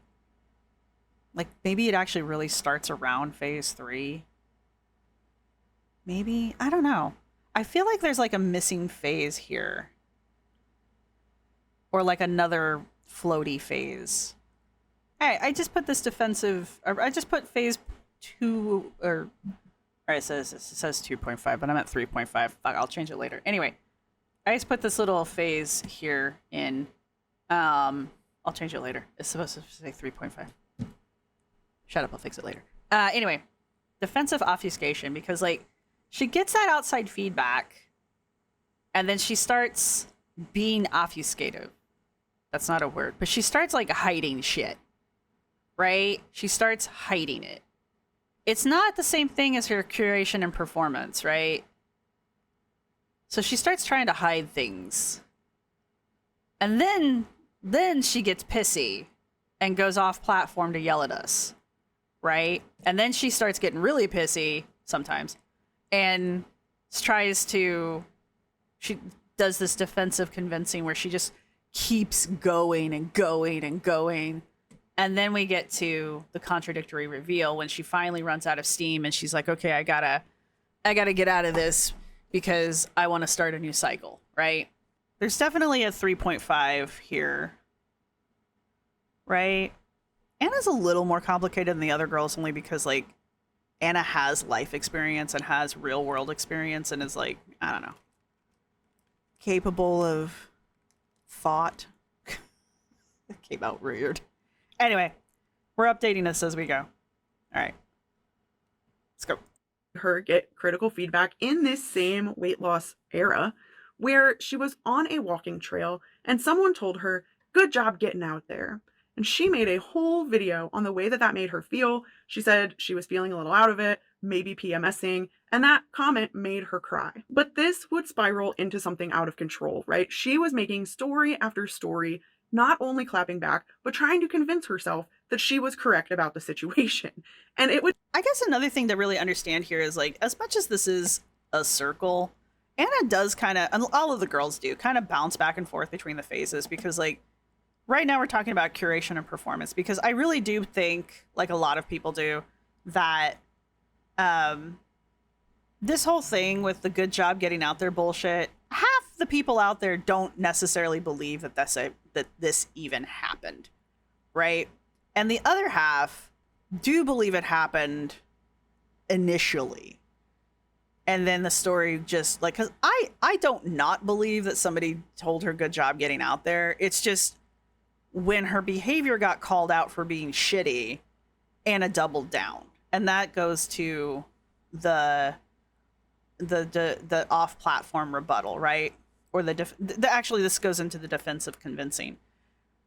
Maybe it actually really starts around phase 3. Maybe, I don't know. I feel like there's a missing phase here. Or another floaty phase. Hey, I just put this defensive, or I just put phase 2, or it says 2.5, but I'm at 3.5. Fuck, I'll change it later. Anyway, I just put this little phase here in. I'll change it later. It's supposed to say 3.5. Shut up, I'll fix it later. Anyway, defensive obfuscation, because like she gets that outside feedback and then she starts being obfuscative. That's not a word, but she starts like hiding shit. Right? She starts hiding it. It's not the same thing as her curation and performance, right? So she starts trying to hide things. And then she gets pissy and goes off platform to yell at us, right? And then she starts getting really pissy sometimes and she does this defensive convincing where she just keeps going and going and going. And then we get to the contradictory reveal when she finally runs out of steam and she's like, okay, I gotta get out of this because I want to start a new cycle, right? There's definitely a 3.5 here, right? Anna's a little more complicated than the other girls only because, like, Anna has life experience and has real world experience and is, like, I don't know, capable of thought. It came out weird. Anyway, we're updating this as we go. All right. Let's go. Her get critical feedback in this same weight loss era where she was on a walking trail and someone told her, "Good job getting out there." And she made a whole video on the way that made her feel. She said she was feeling a little out of it, maybe PMSing, and that comment made her cry. But this would spiral into something out of control, right? She was making story after story, not only clapping back, but trying to convince herself that she was correct about the situation. And it would... I guess another thing to really understand here is, like, as much as this is a circle, Anna does kind of, and all of the girls do, kind of bounce back and forth between the phases because, like, right now we're talking about curation and performance because I really do think, like a lot of people do, that this whole thing with the good job getting out there bullshit, half the people out there don't necessarily believe that this even happened, right? And the other half do believe it happened initially. And then the story just, like, because I don't not believe that somebody told her good job getting out there. It's just when her behavior got called out for being shitty, Anna doubled down. And that goes to the off-platform rebuttal, right? Or actually, this goes into the defensive convincing,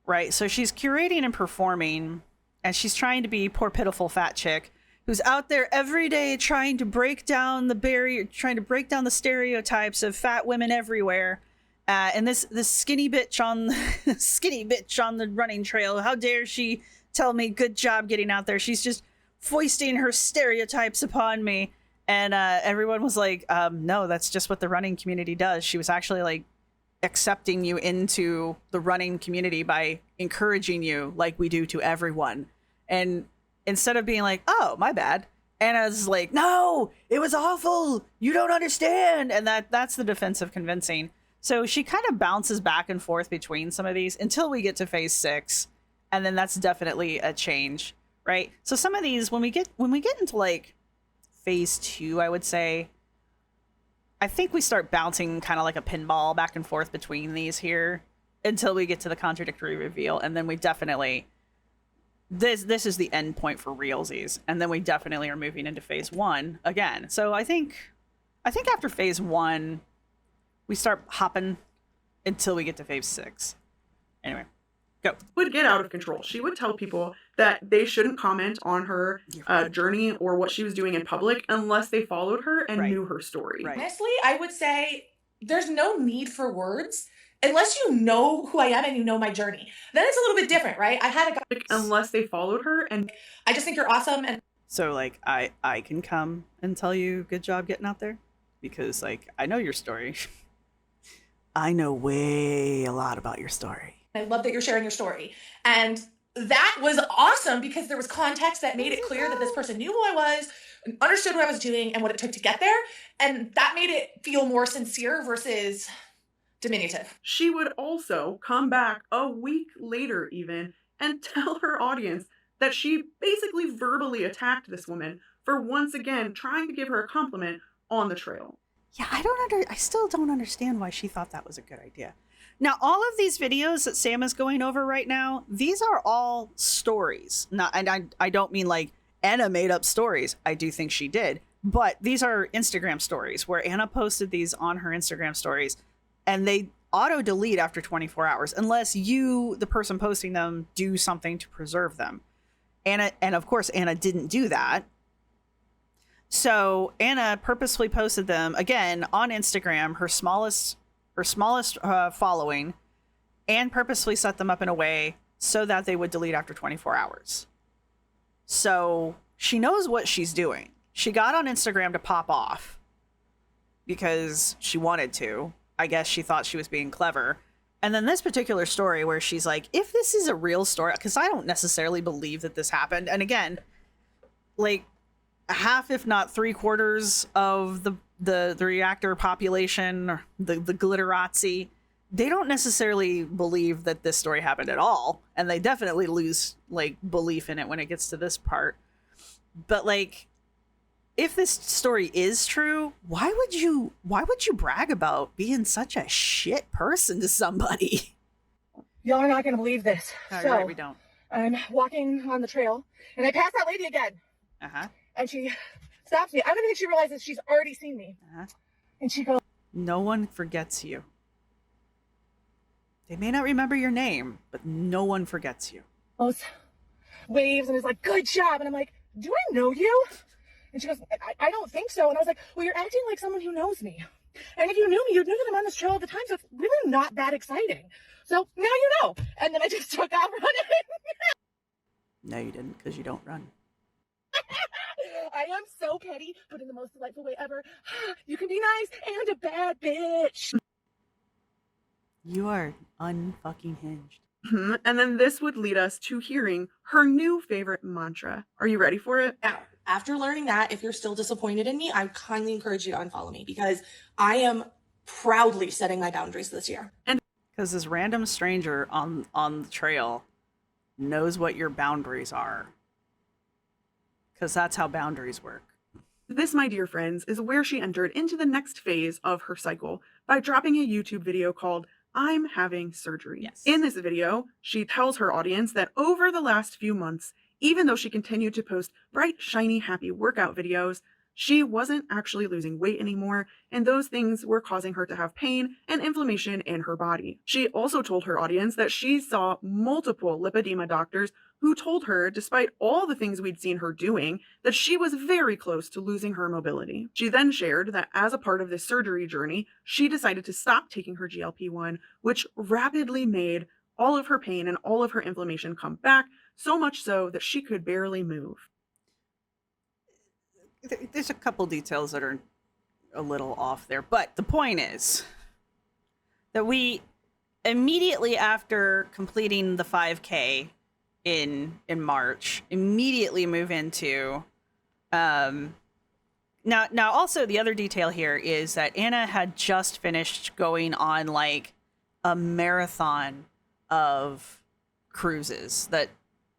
right? So she's curating and performing, and she's trying to be poor, pitiful, fat chick who's out there every day trying to break down the barrier, trying to break down the stereotypes of fat women everywhere. And this skinny bitch on the running trail, how dare she tell me good job getting out there? She's just foisting her stereotypes upon me. And everyone was like, no, that's just what the running community does. She was actually, like, accepting you into the running community by encouraging you like we do to everyone. And instead of being like, oh, my bad, Anna's like, no, it was awful, you don't understand. And that's the defensive convincing. So she kind of bounces back and forth between some of these until we get to phase 6. And then that's definitely a change, right? So some of these, when we get into, like, phase 2, I would say, I think we start bouncing kind of like a pinball back and forth between these here until we get to the contradictory reveal. And then we definitely, this is the end point for realsies. And then we definitely are moving into phase 1 again. So I think after phase 1, we start hopping until we get to phase 6. Anyway, go. Would get out of control. She would tell people that they shouldn't comment on her journey or what she was doing in public unless they followed her and knew her story. Right. Honestly, I would say there's no need for words unless you know who I am and you know my journey. Then it's a little bit different, right? I had a guy, unless they followed her, and I just think you're awesome. And so, like, I can come and tell you good job getting out there because, like, I know your story. I know a lot about your story. I love that you're sharing your story. And that was awesome because there was context that made it clear that this person knew who I was, understood what I was doing and what it took to get there. And that made it feel more sincere versus diminutive. She would also come back a week later even and tell her audience that she basically verbally attacked this woman for once again trying to give her a compliment on the trail. Yeah, I still don't understand why she thought that was a good idea. Now, all of these videos that Sam is going over right now, these are all stories. Not, and I don't mean like Anna made up stories. I do think she did. But these are Instagram stories where Anna posted these on her Instagram stories, and they auto delete after 24 hours unless you, the person posting them, do something to preserve them. And of course, Anna didn't do that. So Anna purposefully posted them again on Instagram, her smallest following, and purposefully set them up in a way so that they would delete after 24 hours. So she knows what she's doing. She got on Instagram to pop off because she wanted to. I guess she thought she was being clever. And then this particular story where she's like, if this is a real story, because I don't necessarily believe that this happened. And again, like, half, if not 3/4 of the reactor population, or the glitterazzi, they don't necessarily believe that this story happened at all, and they definitely lose like belief in it when it gets to this part. But like, if this story is true, why would you brag about being such a shit person to somebody? Y'all are not going to believe this. No, so, you're right, we don't. I'm walking on the trail, and I pass that lady again. Uh-huh. And she stops me. I don't even think she realizes she's already seen me. Uh-huh. And she goes, No one forgets you. They may not remember your name, but no one forgets you. waves, and is like, good job. And I'm like, do I know you? And she goes, I don't think so. And I was like, well, you're acting like someone who knows me. And if you knew me, you'd know that I'm on this trail all the time. So it's really not that exciting. So now you know. And then I just took off running. No, you didn't, because you don't run. I am so petty, but in the most delightful way ever. You can be nice and a bad bitch. You are unfucking hinged. And then this would lead us to hearing her new favorite mantra. Are you ready for it? Now, after learning that, if you're still disappointed in me, I kindly encourage you to unfollow me because I am proudly setting my boundaries this year. And because this random stranger on the trail knows what your boundaries are. Because that's how boundaries work. this, my dear friends, is where she entered into the next phase of her cycle by dropping a YouTube video called I'm Having Surgery. Yes. In this video, she tells her audience that over the last few months, even though she continued to post bright, shiny, happy workout videos, she wasn't actually losing weight anymore, and those things were causing her to have pain and inflammation in her body. She also told her audience that she saw multiple lipedema doctors who told her, despite all the things we'd seen her doing, that she was very close to losing her mobility. She then shared that as a part of this surgery journey, she decided to stop taking her GLP-1, which rapidly made all of her pain and all of her inflammation come back, so much so that she could barely move. There's a couple details that are a little off there, but the point is that we immediately after completing the 5K in March, immediately move into now also the other detail here is that Anna had just finished going on like a marathon of cruises that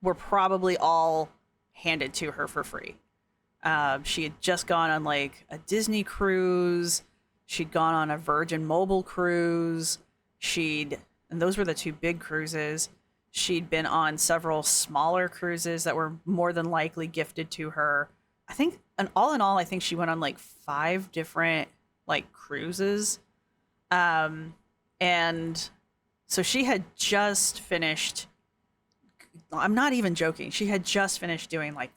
were probably all handed to her for free. She had just gone on like a Disney cruise. She'd gone on a Virgin Mobile cruise. And those were the two big cruises. She'd been on several smaller cruises that were more than likely gifted to her. I think, and all in all, I think she went on like 5 different like cruises. And so she had just finished, I'm not even joking. She had just finished doing like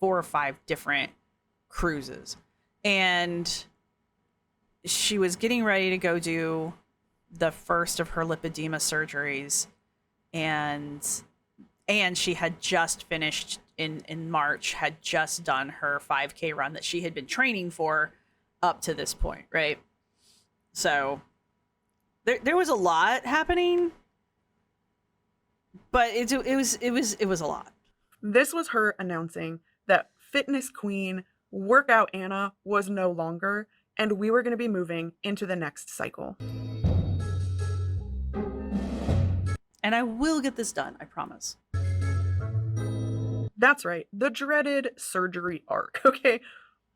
4 or 5 different cruises, and she was getting ready to go do the first of her lipedema surgeries, and she had just finished in March, had just done her 5K run that she had been training for up to this point, right? So there was a lot happening, but it was a lot. This was her announcing that fitness queen, workout Anna was no longer, and we were going to be moving into the next cycle. And I will get this done, I promise. That's right, the dreaded surgery arc, okay?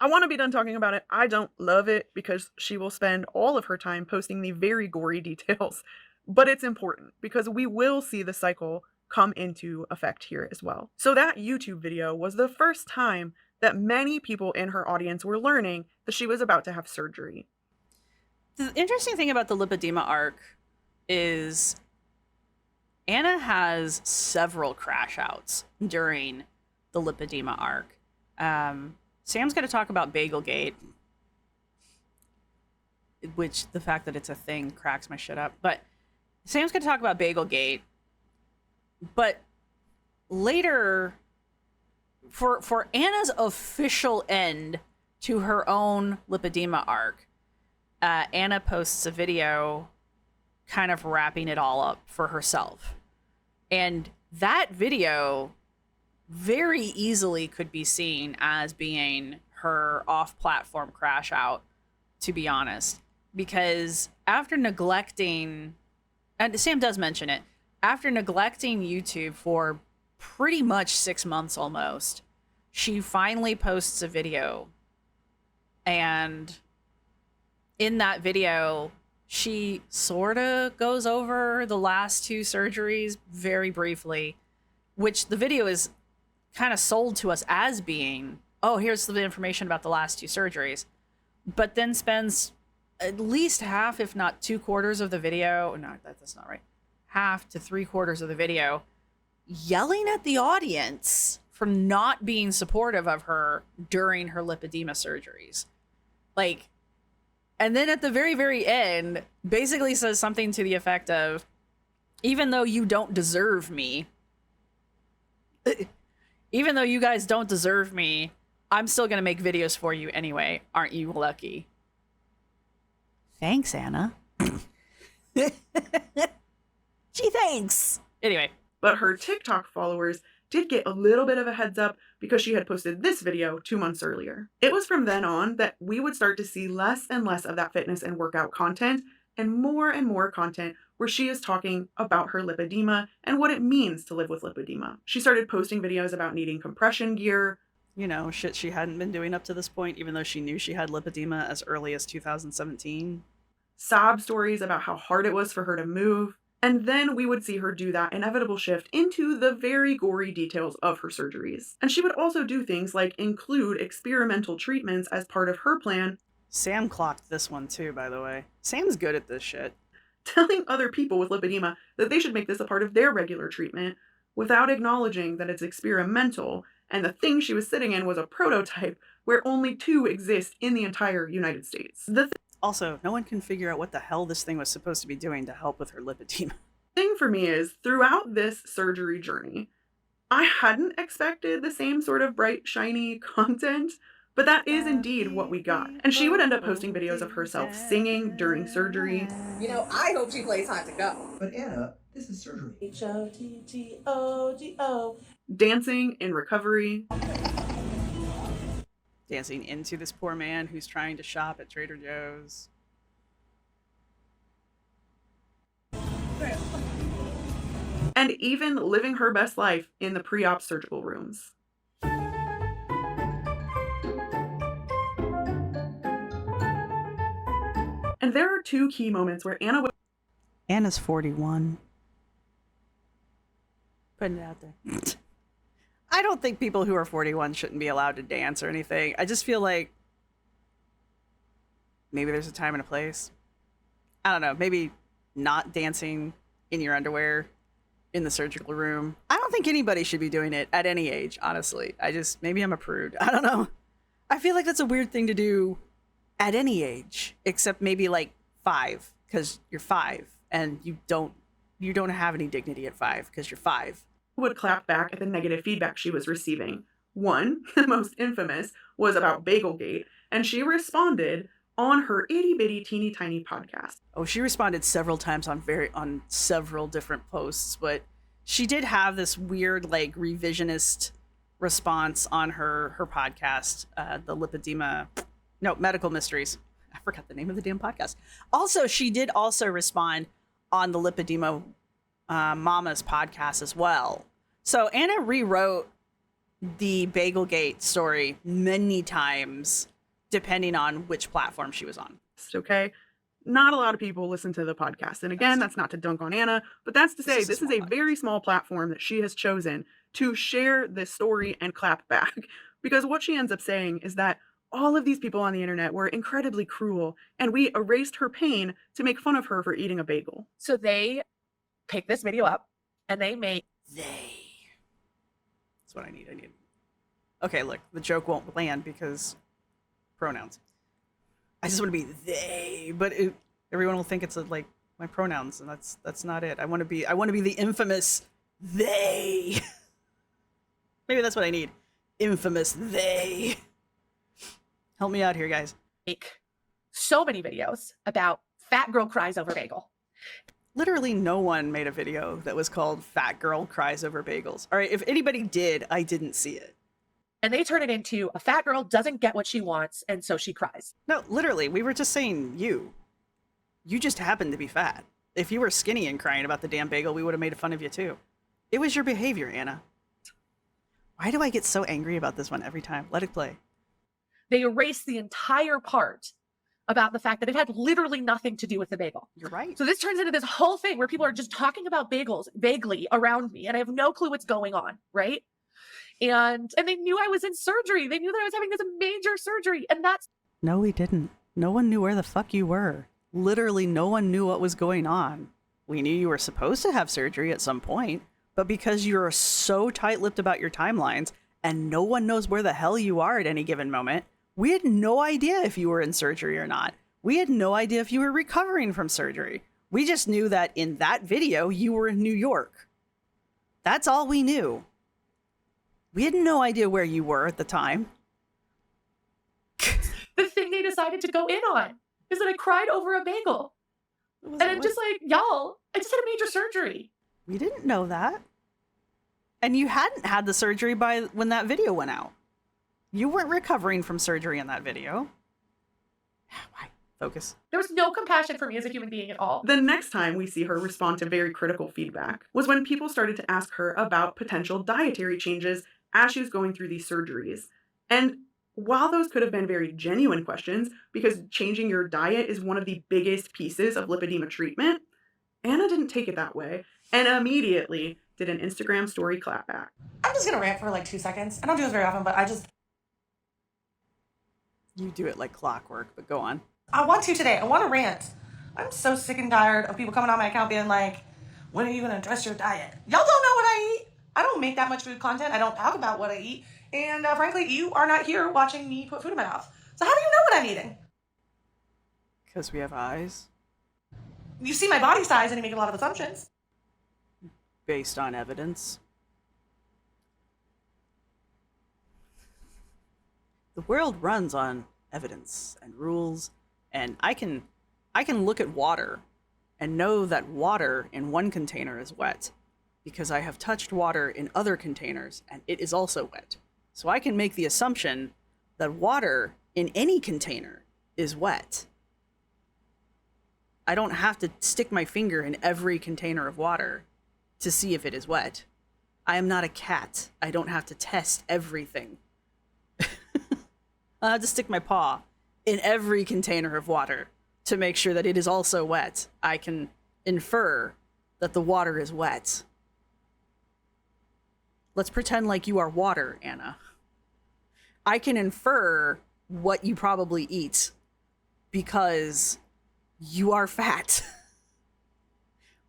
I want to be done talking about it. I don't love it because she will spend all of her time posting the very gory details. But it's important because we will see the cycle come into effect here as well. So that YouTube video was the first time that many people in her audience were learning that she was about to have surgery. The interesting thing about the lipedema arc is Anna has several crash outs during the lipedema arc. Sam's going to talk about Bagelgate, which the fact that it's a thing cracks my shit up. But Sam's going to talk about Bagelgate. But later, for Anna's official end to her own lipedema arc, Anna posts a video kind of wrapping it all up for herself. And that video very easily could be seen as being her off-platform crash out, to be honest. Because after neglecting, and Sam does mention it, after neglecting YouTube for pretty much 6 months almost, she finally posts a video. And in that video, she sort of goes over the last 2 surgeries very briefly, which the video is kind of sold to us as being, oh, here's the information about the last 2 surgeries, but then spends at least half, if not 2/4 of the video, no, that's not right, half to 3/4 of the video yelling at the audience for not being supportive of her during her lipedema surgeries. Like, and then at the very, very end, basically says something to the effect of, even though you don't deserve me, even though you guys don't deserve me, I'm still going to make videos for you anyway. Aren't you lucky? Thanks, Anna. Gee, thanks. Anyway. But her TikTok followers did get a little bit of a heads up because she had posted this video 2 months earlier. It was from then on that we would start to see less and less of that fitness and workout content and more content where she is talking about her lipedema and what it means to live with lipedema. She started posting videos about needing compression gear. You know, shit she hadn't been doing up to this point, even though she knew she had lipedema as early as 2017. Sob stories about how hard it was for her to move. And then we would see her do that inevitable shift into the very gory details of her surgeries. And she would also do things like include experimental treatments as part of her plan. Sam clocked this one too, by the way. Sam's good at this shit. Telling other people with lipedema that they should make this a part of their regular treatment without acknowledging that it's experimental and the thing she was sitting in was a prototype where only 2 exist in the entire United States. Also, no one can figure out what the hell this thing was supposed to be doing to help with her lipedema. Thing for me is, throughout this surgery journey, I hadn't expected the same sort of bright, shiny content, but that is indeed what we got. And she would end up posting videos of herself singing during surgery. You know, I hope she plays Hot to Go. But Anna, this is surgery. H-O-T-T-O-G-O. Dancing in recovery. Dancing into this poor man who's trying to shop at Trader Joe's. And even living her best life in the pre-op surgical rooms. And there are 2 key moments where Anna's 41. Putting it out there. I don't think people who are 41 shouldn't be allowed to dance or anything. I just feel like maybe there's a time and a place. I don't know. Maybe not dancing in your underwear in the surgical room. I don't think anybody should be doing it at any age, honestly. Maybe I'm a prude. I don't know. I feel like that's a weird thing to do at any age, except maybe like 5, because you're 5 and you don't have any dignity at 5 because you're 5. Would clap back at the negative feedback she was receiving. One, the most infamous, was about Bagelgate, and she responded on her itty-bitty teeny tiny podcast. Oh, she responded several times on several different posts, but she did have this weird like revisionist response on her podcast, the Medical Mysteries. I forgot the name of the damn podcast. Also, she did also respond on the Lipedema Mama's podcast as well. So Anna rewrote the Bagelgate story many times, depending on which platform she was on. Okay? Not a lot of people listen to the podcast. And again, that's not to dunk on Anna, but that's to say this is a very small platform that she has chosen to share this story and clap back. Because what she ends up saying is that all of these people on the internet were incredibly cruel, and we erased her pain to make fun of her for eating a bagel. So they pick this video up and they make They. That's what I need. Okay, look, the joke won't land because pronouns. I just want to be they, but everyone will think it's like my pronouns, and that's not it. I want to be the infamous they. Maybe that's what I need. Infamous they. Help me out here, guys. so many videos about fat girl cries over bagel. Literally no one made a video that was called Fat Girl Cries Over Bagels. All right, if anybody did, I didn't see it. And they turn it into a fat girl doesn't get what she wants, and so she cries. No, literally, we were just saying you. You just happened to be fat. If you were skinny and crying about the damn bagel, we would have made fun of you too. It was your behavior, Anna. Why do I get so angry about this one every time? Let it play. They erase the entire part about the fact that it had literally nothing to do with the bagel. You're right. So this turns into this whole thing where people are just talking about bagels vaguely around me, and I have no clue what's going on, right? And they knew I was in surgery. They knew that I was having this major surgery, and that's... No, we didn't. No one knew where the fuck you were. Literally, no one knew what was going on. We knew you were supposed to have surgery at some point, but because you're so tight-lipped about your timelines, and no one knows where the hell you are at any given moment, we had no idea if you were in surgery or not. We had no idea if you were recovering from surgery. We just knew that in that video, you were in New York. That's all we knew. We had no idea where you were at the time. The thing they decided to go in on is that I cried over a bagel. And I'm just like, y'all, I just had a major surgery. We didn't know that. And you hadn't had the surgery by when that video went out. You weren't recovering from surgery in that video. Why? Focus. There was no compassion for me as a human being at all. The next time we see her respond to very critical feedback was when people started to ask her about potential dietary changes as she was going through these surgeries. And while those could have been very genuine questions, because changing your diet is one of the biggest pieces of lipedema treatment, Anna didn't take it that way and immediately did an Instagram story clapback. I'm just gonna rant for like 2 seconds. I don't do this very often, but You do it like clockwork, but go on. I want to today. I want to rant. I'm so sick and tired of people coming on my account being like, when are you gonna address your diet? Y'all don't know what I eat. I don't make that much food content. I don't talk about what I eat. And frankly, you are not here watching me put food in my mouth. So how do you know what I'm eating? Because we have eyes. You see my body size and you make a lot of assumptions. Based on evidence. The world runs on evidence and rules, and I can look at water and know that water in one container is wet because I have touched water in other containers and it is also wet. So I can make the assumption that water in any container is wet. I don't have to stick my finger in every container of water to see if it is wet. I am not a cat. I don't have to test everything. I have to stick my paw in every container of water to make sure that it is also wet. I can infer that the water is wet. Let's pretend like you are water, Anna. I can infer what you probably eat because you are fat.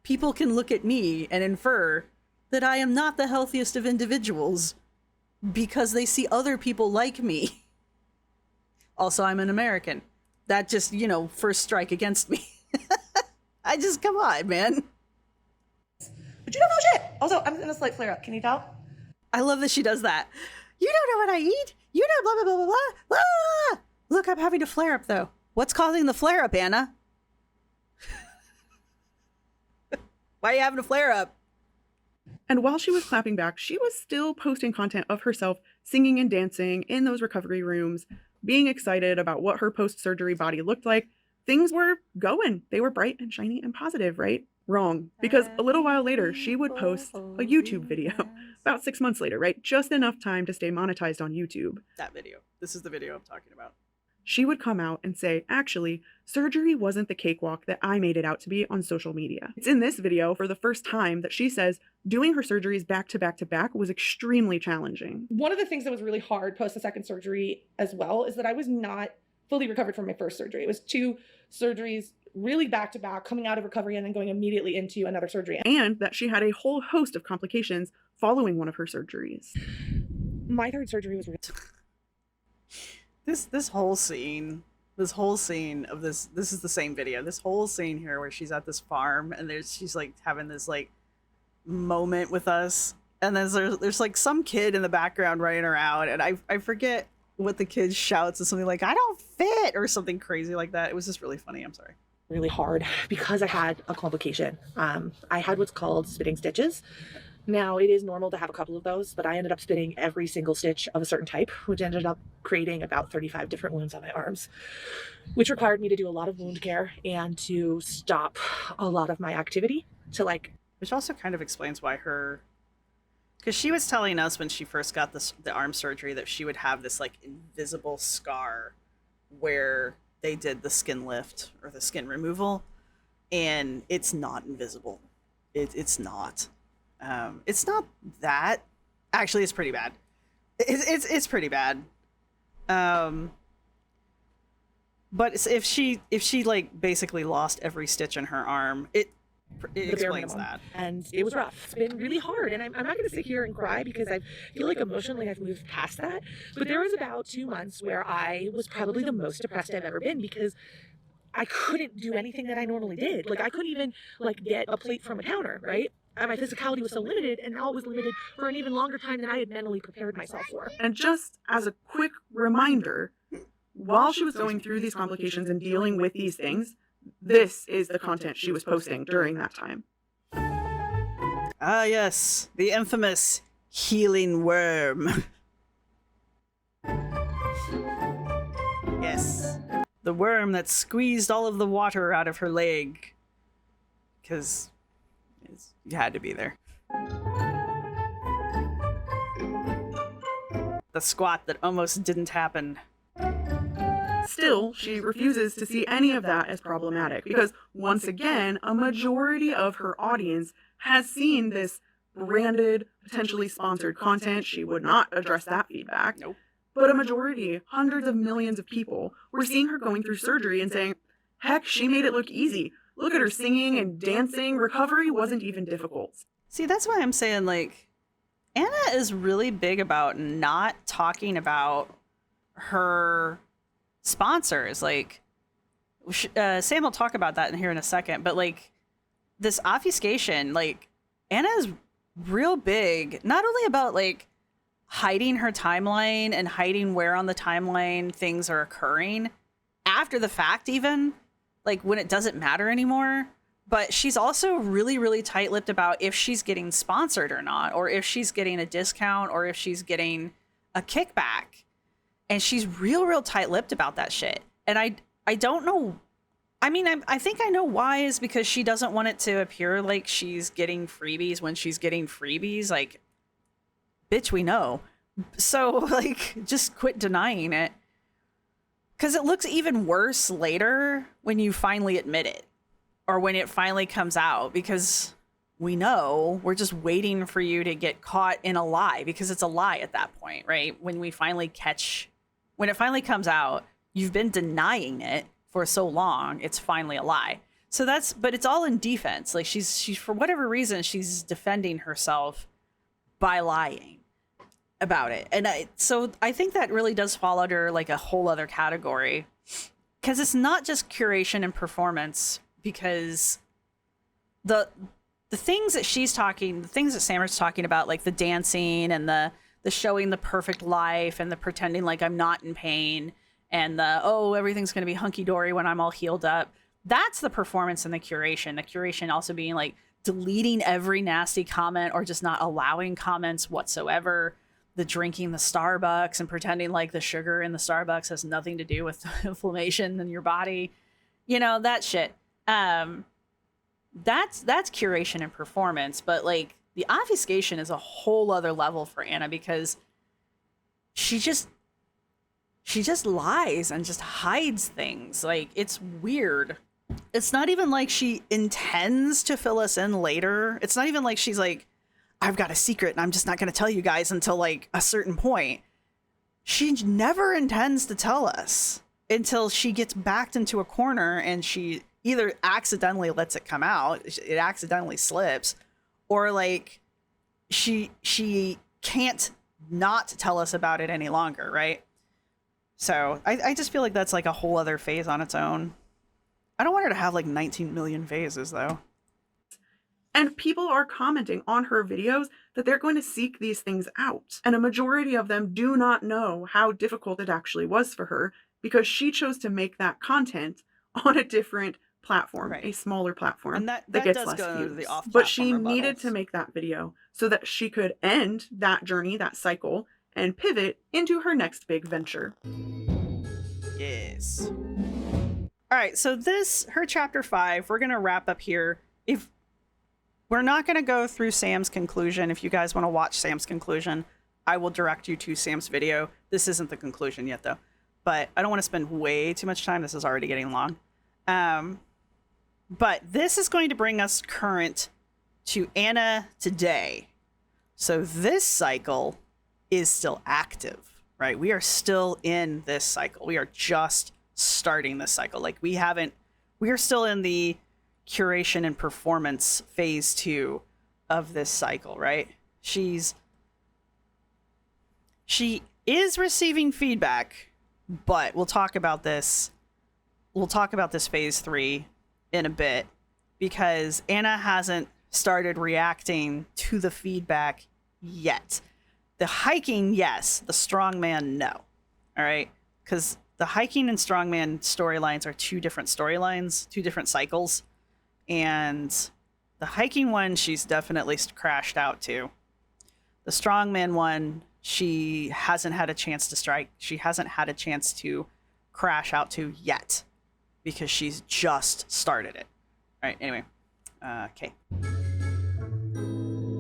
People can look at me and infer that I am not the healthiest of individuals because they see other people like me. Also, I'm an American. That just, first strike against me. Come on, man. But you don't know shit. Also, I'm in a slight flare up. Can you tell? I love that she does that. You don't know what I eat. You know blah, blah, blah, blah, blah. Ah! Look, I'm having a flare up, though. What's causing the flare up, Anna? Why are you having a flare up? And while she was clapping back, she was still posting content of herself singing and dancing in those recovery rooms, being excited about what her post-surgery body looked like. Things were going. They were bright and shiny and positive, right? Wrong, because a little while later, she would post a YouTube video. About 6 months later, right? Just enough time to stay monetized on YouTube. That video. This is the video I'm talking about. She would come out and say, actually, surgery wasn't the cakewalk that I made it out to be on social media. It's in this video for the first time that she says doing her surgeries back to back to back was extremely challenging. One of the things that was really hard post the second surgery as well is that I was not fully recovered from my first surgery. It was 2 surgeries really back to back, coming out of recovery and then going immediately into another surgery. And that she had a whole host of complications following one of her surgeries. My third surgery was really... This whole scene of this is the same video. This whole scene here where she's at this farm and she's like having this like moment with us, and then there's like some kid in the background running around, and I forget what the kid shouts. It's something like, "I don't fit," or something crazy like that. It was just really funny. I'm sorry. really hard because I had a complication. I had what's called spitting stitches. Now, it is normal to have a couple of those, but I ended up spitting every single stitch of a certain type, which ended up creating about 35 different wounds on my arms, which required me to do a lot of wound care and to stop a lot of my activity to Which also kind of explains why because she was telling us when she first got the arm surgery that she would have this like invisible scar where they did the skin lift or the skin removal, and it's not invisible. It's not. It's not that. Actually, it's pretty bad. It's pretty bad. But if she like basically lost every stitch in her arm, it explains that. And it was rough. It's been really hard. And I'm not going to sit here and cry because I feel like emotionally I've moved past that. But there was about 2 months where I was probably the most depressed I've ever been because I couldn't do anything that I normally did. Like I couldn't even get a plate from a counter, right? My physicality was so limited, and now it was limited for an even longer time than I had mentally prepared myself for. And just as a quick reminder, while she was going through these complications and dealing with these things, this is the content she was posting during that time. Ah, yes, the infamous healing worm. Yes, the worm that squeezed all of the water out of her leg. Because you had to be there. The squat that almost didn't happen. Still, she refuses to see any of that as problematic because, once again, a majority of her audience has seen this branded, potentially sponsored content. She would not address that feedback. Nope. But a majority, hundreds of millions of people, were seeing her going through surgery and saying, heck, she made it look easy. Look at her singing and dancing. Recovery wasn't even difficult. See, that's why I'm saying, like, Anna is really big about not talking about her sponsors. Like, Sam will talk about that in here in a second, but, like, this obfuscation, like, Anna is real big, not only about, like, hiding her timeline and hiding where on the timeline things are occurring after the fact, even, like, when it doesn't matter anymore. But she's also really, really tight-lipped about if she's getting sponsored or not, or if she's getting a discount, or if she's getting a kickback. And she's real tight-lipped about that shit. And I don't know. I mean, I think I know why, is because she doesn't want it to appear like she's getting freebies when she's getting freebies. Like, bitch, we know. So, like, just quit denying it. Because it looks even worse later when you finally admit it. Or when it finally comes out, because we know we're just waiting for you to get caught in a lie, because it's a lie at that point, right? When it finally comes out, you've been denying it for so long, it's finally a lie. So but it's all in defense. Like she's for whatever reason, she's defending herself by lying about it. And so I think that really does fall under like a whole other category, because it's not just curation and performance. Because the things that the things that Sam's talking about, like the dancing and the showing the perfect life and the pretending like I'm not in pain and everything's going to be hunky-dory when I'm all healed up. That's the performance and the curation. The curation also being like deleting every nasty comment or just not allowing comments whatsoever. The drinking the Starbucks and pretending like the sugar in the Starbucks has nothing to do with inflammation in your body. You know, that shit. that's curation and performance, but like the obfuscation is a whole other level for Anna, because she just lies and just hides things. Like, it's weird. It's not even like she intends to fill us in later. It's not even like she's like, I've got a secret and I'm just not going to tell you guys until like a certain point. She never intends to tell us until she gets backed into a corner and she either accidentally lets it come out, it accidentally slips, or like she can't not tell us about it any longer, right? So I just feel like that's like a whole other phase on its own. I don't want her to have like 19 million phases though. And people are commenting on her videos that they're going to seek these things out. And a majority of them do not know how difficult it actually was for her, because she chose to make that content on a different platform, Right. a smaller platform And that gets does less go to views. the off-platform But she needed rebuttals. to make that video so that she could end that journey, that cycle, and pivot into her next big venture. Yes. All right, so her chapter 5, we're going to wrap up here. If we're not going to go through Sam's conclusion, if you guys want to watch Sam's conclusion, I will direct you to Sam's video. This isn't the conclusion yet, though, but I don't want to spend way too much time. This is already getting long. But this is going to bring us current to Anna today. So this cycle is still active, right? We are still in this cycle. We are just starting this cycle. Like, we are still in the curation and performance phase 2 of this cycle, right? She is receiving feedback, but we'll talk about this phase 3 in a bit, because Anna hasn't started reacting to the feedback yet. The hiking, yes. The strongman, no. All right? Because the hiking and strongman storylines are two different storylines, two different cycles. And the hiking one, she's definitely crashed out to. The strongman one, she hasn't had a chance to strike. She hasn't had a chance to crash out to yet, because she's just started it. All right, anyway. Okay.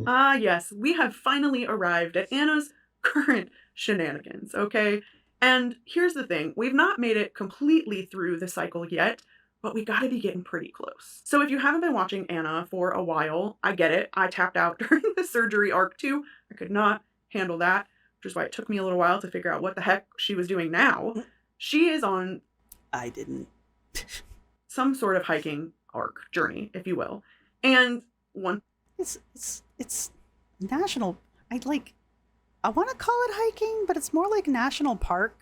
Ah, yes, we have finally arrived at Anna's current shenanigans, okay? And here's the thing, we've not made it completely through the cycle yet, but we gotta be getting pretty close. So if you haven't been watching Anna for a while, I get it. I tapped out during the surgery arc too. I could not handle that, which is why it took me a little while to figure out what the heck she was doing now. She is on... I didn't. some sort of hiking arc journey, if you will. And one... It's national. I want to call it hiking, but it's more like national park.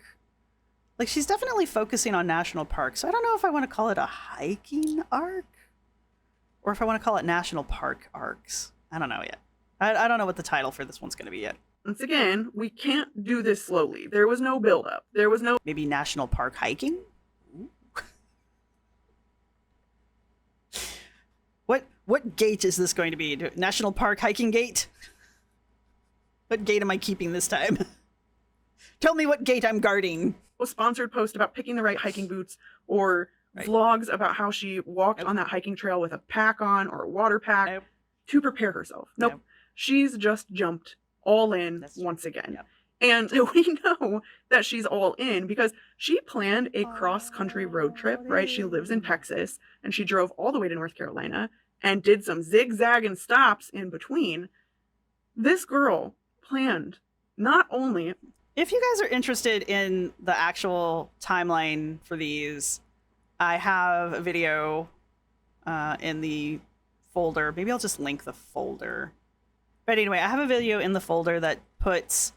Like, she's definitely focusing on national park. So I don't know if I want to call it a hiking arc or if I want to call it national park arcs. I don't know yet. I don't know what the title for this one's going to be yet. Once again, we can't do this slowly. There was no build-up. There was no... Maybe national park hiking? Ooh. What gate is this going to be? National park hiking gate? What gate am I keeping this time? Tell me what gate I'm guarding. A sponsored post about picking the right hiking boots, or Right. vlogs about how she walked on that hiking trail with a pack on or a water pack to prepare herself. Nope. She's just jumped all in once again. And we know that she's all in because she planned a cross-country road trip, right? She lives in Texas, and she drove all the way to North Carolina and did some zigzagging stops in between. This girl planned not only... If you guys are interested in the actual timeline for these, I have a video in the folder. Maybe I'll just link the folder. But anyway, I have a video in the folder that puts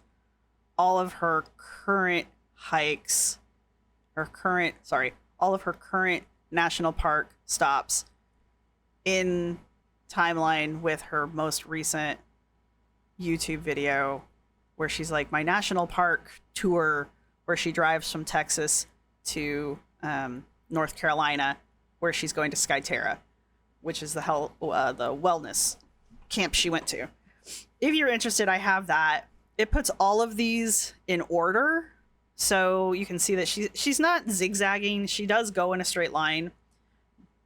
all of her current hikes, all of her current national park stops in timeline with her most recent YouTube video where she's like, my national park tour, where she drives from Texas to North Carolina, where she's going to Skyterra, which is the wellness camp she went to. If you're interested, I have that. It puts all of these in order, so you can see that she's not zigzagging. She does go in a straight line,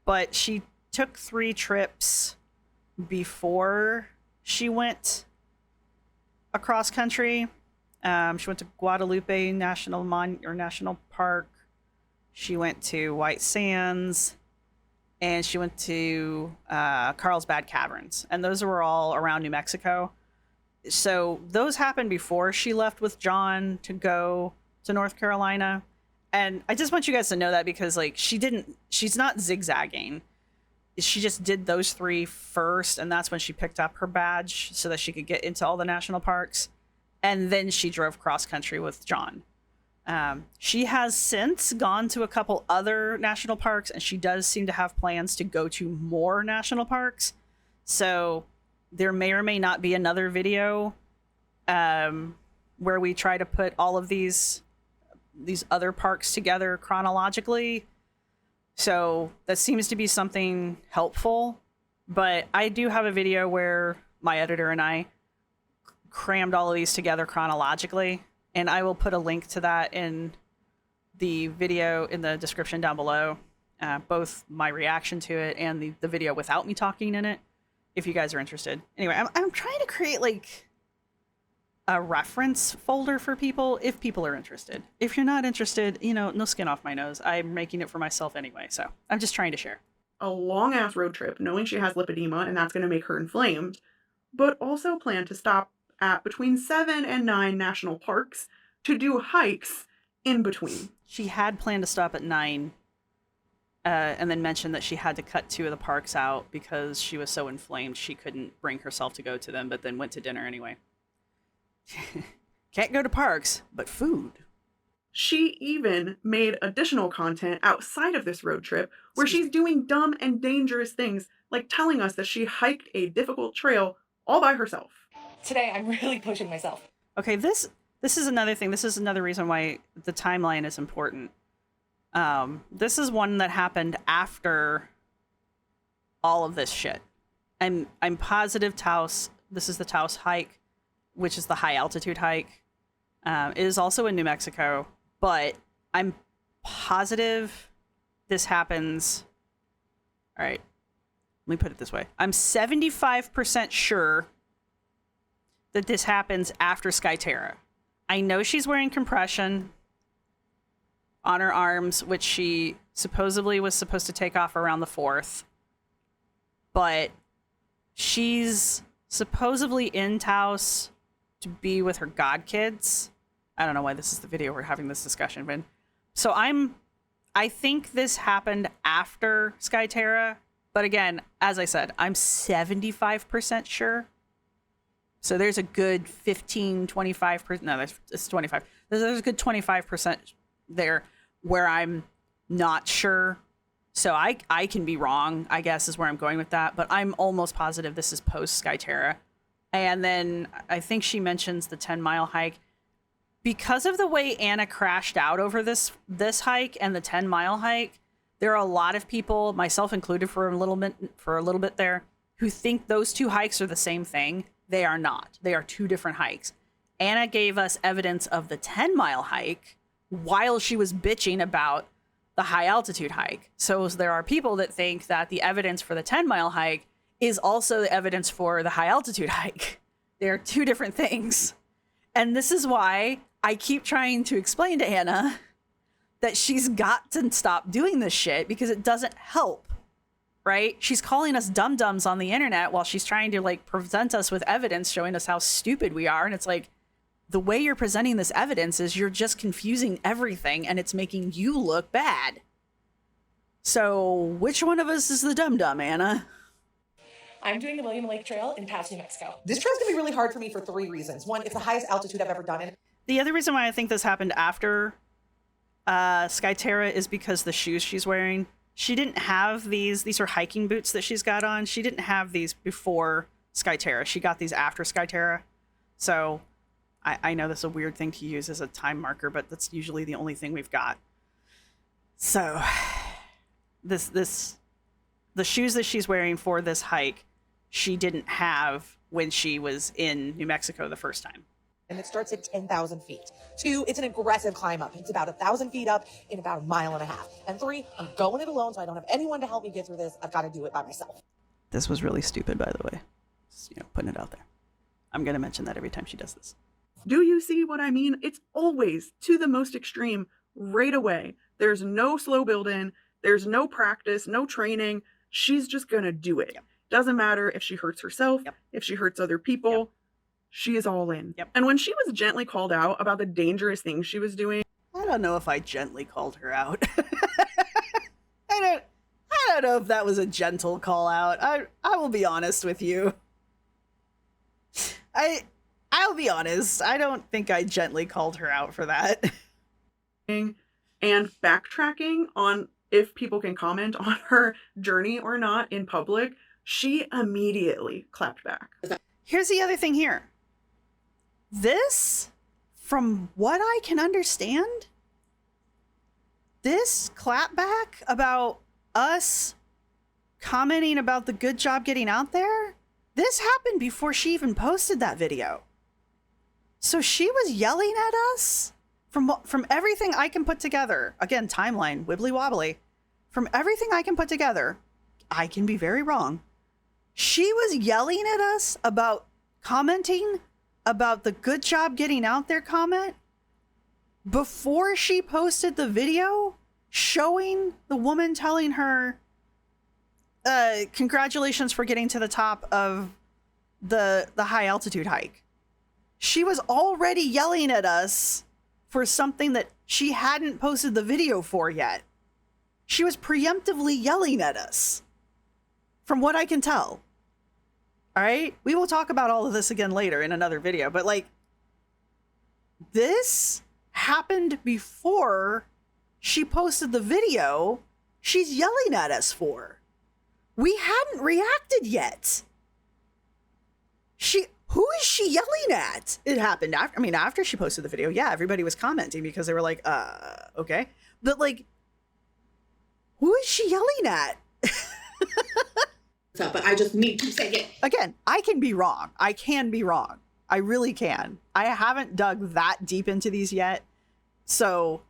but she took 3 trips before she went across country. She went to Guadalupe National Park. She went to White Sands, and she went to Carlsbad Caverns, and those were all around New Mexico. So those happened before she left with John to go to North Carolina. And I just want you guys to know that, because like she's not zigzagging. She just did those 3 first, and that's when she picked up her badge so that she could get into all the national parks. And then she drove cross country with John. She has since gone to a couple other national parks, and she does seem to have plans to go to more national parks. So there may or may not be another video where we try to put all of these other parks together chronologically. So that seems to be something helpful. But I do have a video where my editor and I crammed all of these together chronologically, and I will put a link to that in the video in the description down below, both my reaction to it and the video without me talking in it, if you guys are interested. Anyway, I'm trying to create like a reference folder for people if people are interested. If you're not interested, no skin off my nose. I'm making it for myself anyway, so I'm just trying to share. A long-ass road trip, knowing she has lipedema and that's going to make her inflamed, but also plan to stop at between 7 and 9 national parks to do hikes in between. She had planned to stop at 9, and then mentioned that she had to cut 2 of the parks out because she was so inflamed she couldn't bring herself to go to them, but then went to dinner anyway. Can't go to parks, but food. She even made additional content outside of this road trip where she's doing dumb and dangerous things, like telling us that she hiked a difficult trail all by herself. Today, I'm really pushing myself. Okay, this is another thing. This is another reason why the timeline is important. This is one that happened after all of this shit. I'm positive this is the Taos hike, which is the high altitude hike. It is also in New Mexico, but I'm positive this happens. All right, let me put it this way. I'm 75% sure that this happens after Skyterra. I know she's wearing compression on her arms, which she supposedly was supposed to take off around the 4th. But she's supposedly in Taos to be with her godkids. I don't know why this is the video we're having this discussion in. So I think this happened after Skyterra. But again, as I said, I'm 75% sure. So there's a good 25%. No, it's 25. There's a good 25% there where I'm not sure. So I can be wrong, I guess, is where I'm going with that. But I'm almost positive this is post Skyterra. And then I think she mentions the 10-mile hike. Because of the way Anna crashed out over this hike and the 10-mile hike, there are a lot of people, myself included for a little bit there, who think those 2 hikes are the same thing. They are not. They are 2 different hikes. Anna gave us evidence of the 10-mile hike while she was bitching about the high altitude hike. So there are people that think that the evidence for the 10-mile hike is also the evidence for the high altitude hike. They are 2 different things. And this is why I keep trying to explain to Anna that she's got to stop doing this shit, because it doesn't help. Right? She's calling us dum-dums on the internet while she's trying to like present us with evidence showing us how stupid we are. And it's like, the way you're presenting this evidence is you're just confusing everything and it's making you look bad. So which one of us is the dum-dum, Anna? I'm doing the William Lake Trail in Taos, New Mexico. This trail's gonna be really hard for me for 3 reasons. One, it's the highest altitude I've ever done it. The other reason why I think this happened after Skyterra is because the shoes she's wearing. She didn't have these are hiking boots that she's got on. She didn't have these before Skyterra. She got these after Skyterra. So I know this is a weird thing to use as a time marker, but that's usually the only thing we've got. So the shoes that she's wearing for this hike, she didn't have when she was in New Mexico the first time. And it starts at 10,000 feet. 2, it's an aggressive climb up. It's about 1,000 feet up in about a mile and a half. And 3, I'm going it alone, so I don't have anyone to help me get through this. I've got to do it by myself. This was really stupid, by the way. Just, putting it out there. I'm going to mention that every time she does this. Do you see what I mean? It's always to the most extreme right away. There's no slow build-in. There's no practice, no training. She's just going to do it. Yep. Doesn't matter if she hurts herself, Yep. if she hurts other people. Yep. She is all in. Yep. And when she was gently called out about the dangerous things she was doing, I don't know if I gently called her out. I don't know if that was a gentle call out. I will be honest with you. I'll be honest. I don't think I gently called her out for that. and backtracking on if people can comment on her journey or not in public, she immediately clapped back. Here's the other thing here. This, from what I can understand, this clapback about us commenting about the good job getting out there, this happened before she even posted that video. So she was yelling at us from everything I can put together. Again, timeline, wibbly wobbly. From everything I can put together, I can be very wrong. She was yelling at us about commenting about the good job getting out there comment before she posted the video showing the woman telling her, congratulations for getting to the top of the high altitude hike. She was already yelling at us for something that she hadn't posted the video for yet. She was preemptively yelling at us, from what I can tell. All right, we will talk about all of this again later in another video, but like, this happened before she posted the video she's yelling at us for. We hadn't reacted yet. Who is she yelling at? It happened after she posted the video. Yeah, everybody was commenting because they were like, okay. But like, who is she yelling at? But I just need to say it. Again, I can be wrong. I can be wrong. I really can. I haven't dug that deep into these yet. So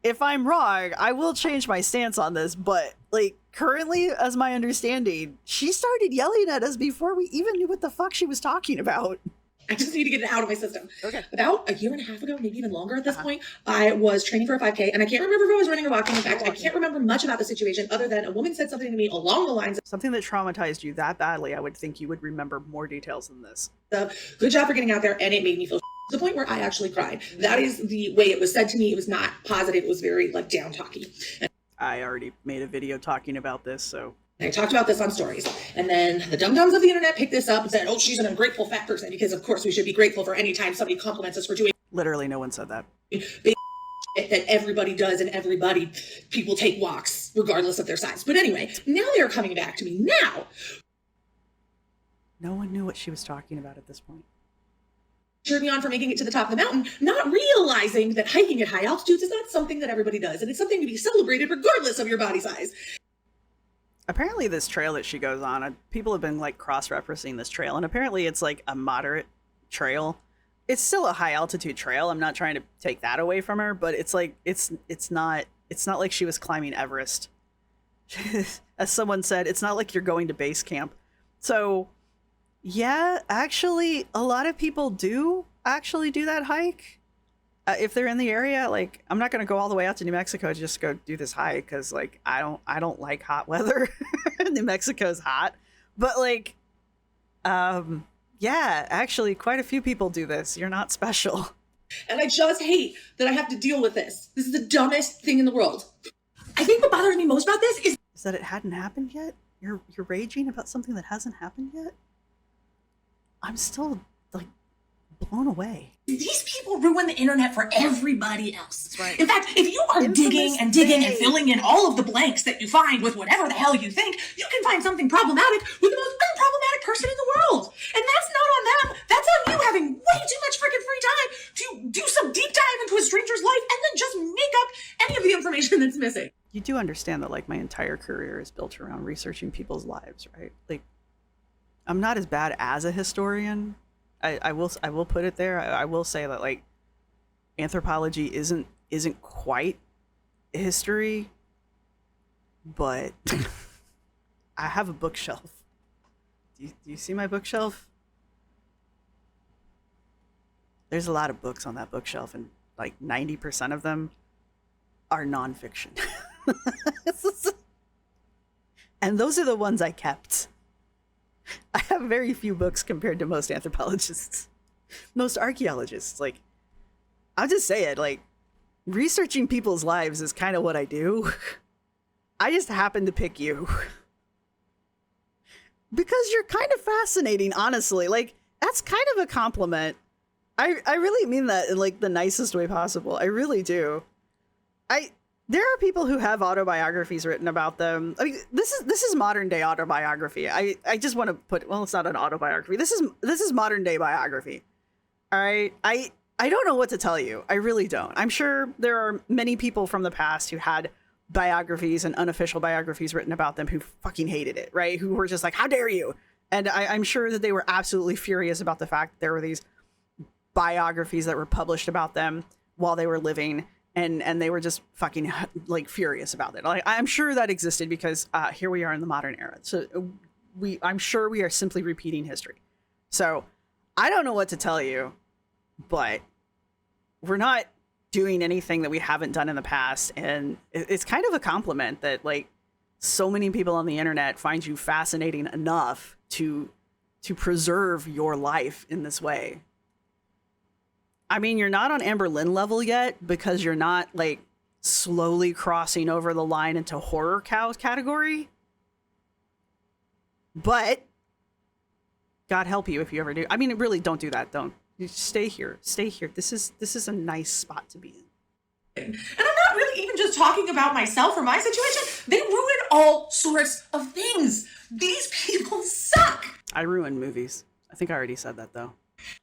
if I'm wrong, I will change my stance on this. But like, currently, as my understanding, she started yelling at us before we even knew what the fuck she was talking about. I just need to get it out of my system. Okay. About a year and a half ago, maybe even longer at this point, I was training for a 5K, and I can't remember if I was running or walking. In fact, I can't remember much about the situation other than a woman said something to me along the lines Something that traumatized you that badly, I would think you would remember more details than this. of, good job for getting out there, and it made me feel to the point where I actually cried. That is the way it was said to me. It was not positive. It was very like down talky. And I already made a video talking about this, so I talked about this on stories, and then the dum-dums of the internet picked this up and said, oh, she's an ungrateful fat person, because of course we should be grateful for any time somebody compliments us for doing literally no one said that. big that everybody does, and people take walks regardless of their size. But anyway, now they are coming back to me now. No one knew what she was talking about at this point. Cheered me on for making it to the top of the mountain, not realizing that hiking at high altitudes is not something that everybody does, and it's something to be celebrated regardless of your body size. Apparently this trail that she goes on, people have been like cross-referencing this trail, and apparently it's like a moderate trail. It's still a high altitude trail. I'm not trying to take that away from her, but it's like it's not like she was climbing Everest. As someone said, it's not like you're going to base camp. So yeah, actually a lot of people do actually do that hike. If they're in the area, like, I'm not going to go all the way out to New Mexico to just go do this hike, because like I don't like hot weather. New Mexico's hot, but like yeah, actually quite a few people do this. You're not special. And I just hate that I have to deal with this. This is the dumbest thing in the world. I think what bothers me most about this is that it hadn't happened yet. You're raging about something that hasn't happened yet. I'm still like blown away. these people ruin the internet for everybody else. That's right. In fact, if you are digging and filling in all of the blanks that you find with whatever the hell you think, you can find something problematic with the most unproblematic person in the world. And that's not on them. That's on you having way too much freaking free time to do some deep dive into a stranger's life and then just make up any of the information that's missing. You do understand that, like, my entire career is built around researching people's lives, right? Like, I'm not as bad as a historian, I will put it there. I will say that like anthropology isn't quite history, but I have a bookshelf. Do you see my bookshelf? There's a lot of books on that bookshelf, and like 90% of them are nonfiction. And those are the ones I kept. I have very few books compared to most anthropologists, most archaeologists. Like, I'll just say it, like, researching people's lives is kind of what I do. I just happen to pick you. Because you're kind of fascinating, honestly. Like, that's kind of a compliment. I really mean that in, like, the nicest way possible. I really do. There are people who have autobiographies written about them. I mean, this is modern day autobiography. I just want to put, well, it's not an autobiography. This is modern day biography. All right. I don't know what to tell you. I really don't. I'm sure there are many people from the past who had biographies and unofficial biographies written about them who fucking hated it, right? Who were just like, how dare you? And I'm sure that they were absolutely furious about the fact that there were these biographies that were published about them while they were living. And they were just fucking like furious about it. Like, I'm sure that existed because here we are in the modern era. So I'm sure we are simply repeating history. So I don't know what to tell you, but we're not doing anything that we haven't done in the past. And it's kind of a compliment that like so many people on the internet find you fascinating enough to preserve your life in this way. I mean, you're not on Amber Lynn level yet because you're not like slowly crossing over the line into horror cow category. But God help you if you ever do. I mean, really, don't do that. Don't. You stay here. Stay here. This is a nice spot to be in. And I'm not really even just talking about myself or my situation. They ruin all sorts of things. These people suck. I ruin movies. I think I already said that though.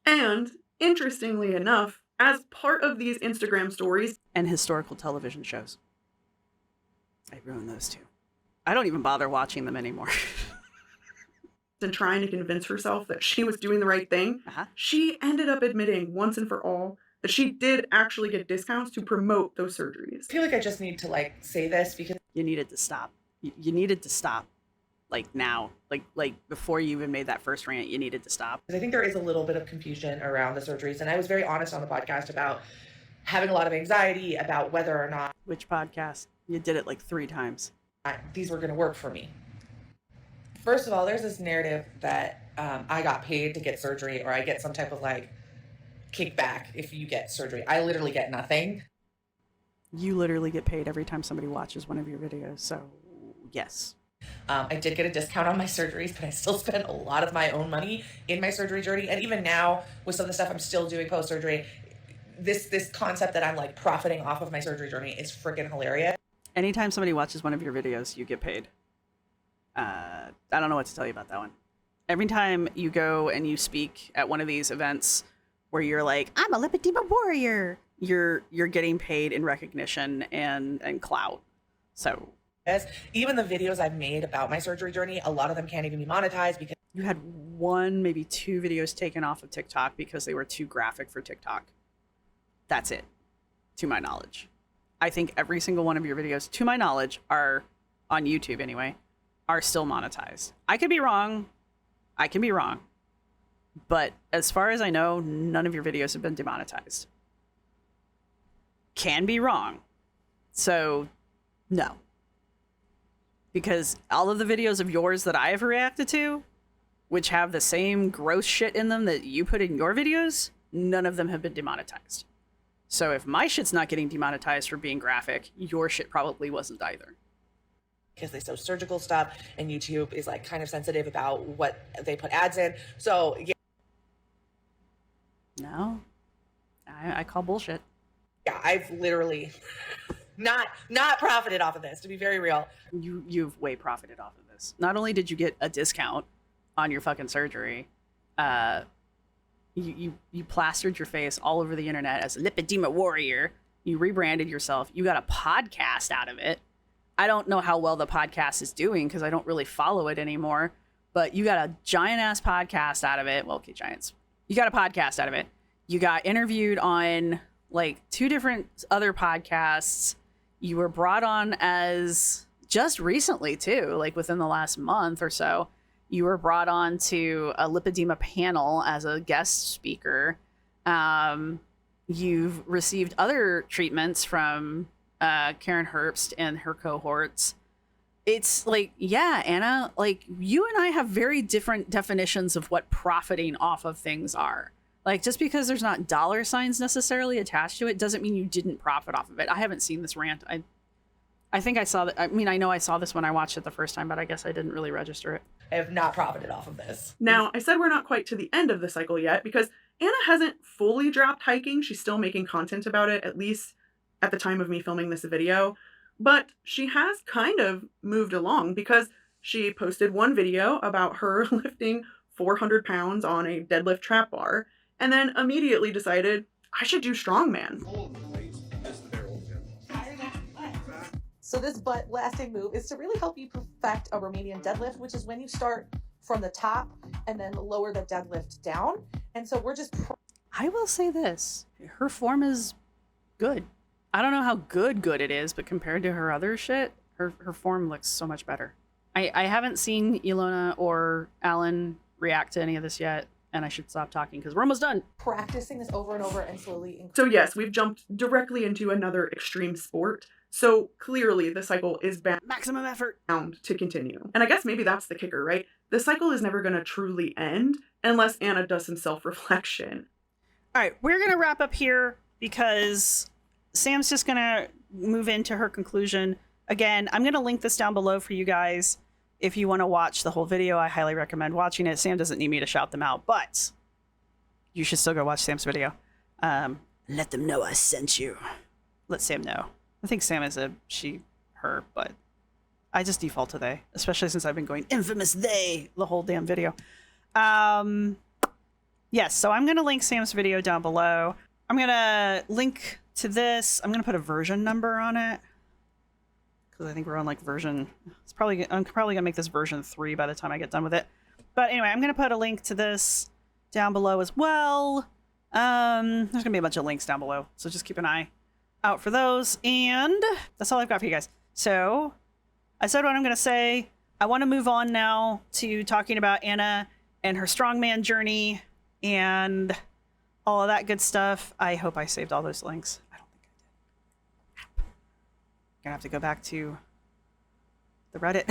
And interestingly enough, as part of these Instagram stories And historical television shows. I ruin those too. I don't even bother watching them anymore. and trying to convince herself that she was doing the right thing, she ended up admitting once and for all that she did actually get discounts to promote those surgeries. I feel like I just need to like say this because You needed to stop. You needed to stop. Like now. Like before you even made that first rant, you needed to stop. I think there is a little bit of confusion around the surgeries. And I was very honest on the podcast about having a lot of anxiety about whether or not Which podcast? You did it like 3 times. these were going to work for me. First of all, there's this narrative that I got paid to get surgery or I get some type of like kickback if you get surgery. I literally get nothing. You literally get paid every time somebody watches one of your videos. So yes. I did get a discount on my surgeries, but I still spent a lot of my own money in my surgery journey. And even now, with some of the stuff I'm still doing post-surgery, this concept that I'm like profiting off of my surgery journey is freaking hilarious. Anytime somebody watches one of your videos, you get paid. I don't know what to tell you about that one. Every time you go and you speak at one of these events where you're like, I'm a lipedema warrior, you're getting paid in recognition and clout. So Even the videos I've made about my surgery journey, a lot of them can't even be monetized because you had 1, maybe 2 videos taken off of TikTok because they were too graphic for TikTok. That's it, to my knowledge. I think every single one of your videos, to my knowledge, are on YouTube anyway, are still monetized. I could be wrong. I can be wrong. But as far as I know, none of your videos have been demonetized. Can be wrong. So, no. Because all of the videos of yours that I have reacted to, which have the same gross shit in them that you put in your videos, none of them have been demonetized. So if my shit's not getting demonetized for being graphic, your shit probably wasn't either. Because they show surgical stuff and YouTube is like kind of sensitive about what they put ads in. So yeah, No, I call bullshit. I've literally not profited off of this, to be very real. You've way profited off of this. Not only did you get a discount on your fucking surgery, you plastered your face all over the internet as a lipedema warrior. You rebranded yourself. You got a podcast out of it. I don't know how well the podcast is doing because I don't really follow it anymore, but you got a giant ass podcast out of it. Well, okay, giant's you got a podcast out of it. You got interviewed on like 2 different other podcasts. You were brought on as just recently too, like within the last month or so. You were brought on to a lipedema panel as a guest speaker. You've received other treatments from Karen Herbst and her cohorts. It's like, yeah, Anna, like you and I have very different definitions of what profiting off of things are. Like, just because there's not dollar signs necessarily attached to it doesn't mean you didn't profit off of it. I haven't seen this rant. I think I saw that. I mean, I know I saw this when I watched it the first time, but I guess I didn't really register it. I have not profited off of this. Now, I said we're not quite to the end of the cycle yet because Anna hasn't fully dropped hiking. She's still making content about it, at least at the time of me filming this video. But she has kind of moved along because she posted one video about her lifting 400 pounds on a deadlift trap bar and then immediately decided, I should do Strongman. So this butt blasting move is to really help you perfect a Romanian deadlift, which is when you start from the top and then lower the deadlift down. And so we're just... I will say this. Her form is good. I don't know how good it is, but compared to her other shit, her form looks so much better. I haven't seen Ilona or Alan react to any of this yet, and I should stop talking because we're almost done. Practicing this over and over and slowly... So yes, we've jumped directly into another extreme sport. So clearly the cycle is maximum effort bound to continue. And I guess maybe that's the kicker, right? The cycle is never going to truly end unless Anna does some self-reflection. All right, we're going to wrap up here because Sam's just going to move into her conclusion. Again, I'm going to link this down below for you guys. If you want to watch the whole video, I highly recommend watching it. Sam doesn't need me to shout them out, but you should still go watch Sam's video. Let them know I sent you. Let Sam know. I think Sam is a she, her, but I just default to they, especially since I've been going infamous they the whole damn video. Yes, so I'm going to link Sam's video down below. I'm going to link to this. I'm going to put a version number on it because I think we're on like version... I'm probably going to make this version 3 by the time I get done with it. But anyway, I'm going to put a link to this down below as well. There's going to be a bunch of links down below, so just keep an eye out for those. And that's all I've got for you guys. So I said what I'm going to say. I want to move on now to talking about Anna and her strongman journey and all of that good stuff. I hope I saved all those links. I don't think I did. Gonna have to go back to the Reddit.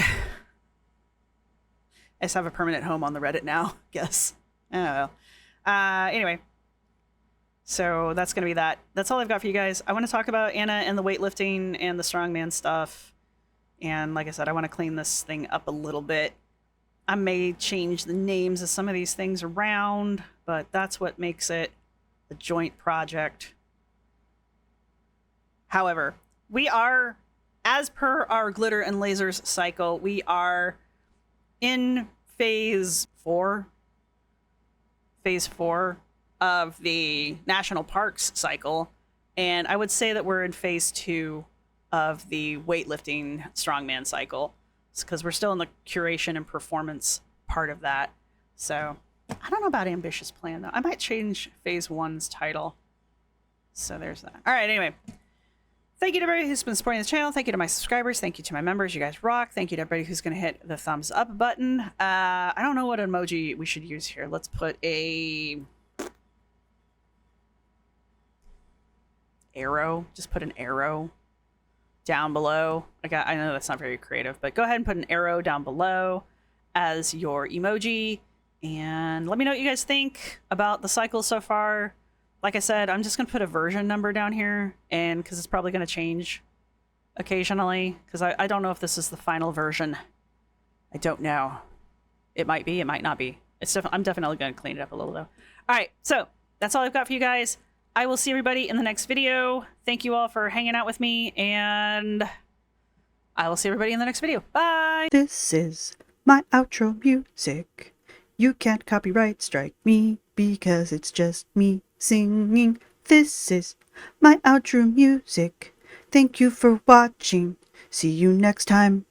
I just have a permanent home on the Reddit now, guess. I don't know. Anyway, so that's gonna be that. That's all I've got for you guys. I want to talk about Anna and the weightlifting and the strongman stuff. And like I said, I want to clean this thing up a little bit. I may change the names of some of these things around, but that's what makes it a joint project. However, we are, as per our glitter and lasers cycle, we are in phase 4 of the national parks cycle. And I would say that we're in phase 2 of the weightlifting strongman cycle, because we're still in the curation and performance part of that. So I don't know about ambitious plan though. I might change phase 1's title. So there's that. All right, anyway. Thank you to everybody who's been supporting the channel. Thank you to my subscribers. Thank you to my members. You guys rock. Thank you to everybody who's going to hit the thumbs up button. I don't know what emoji we should use here. Let's put a arrow. Just put an arrow down below. I know that's not very creative, but go ahead and put an arrow down below as your emoji. And let me know what you guys think about the cycle so far. Like I said, I'm just going to put a version number down here, and because it's probably going to change occasionally, because I don't know if this is the final version. I don't know. It might be, it might not be. I'm definitely going to clean it up a little, though. All right, so that's all I've got for you guys. I will see everybody in the next video. Thank you all for hanging out with me, and I will see everybody in the next video. Bye! This is my outro music. You can't copyright strike me because it's just me singing. This is my outro music. Thank you for watching. See you next time.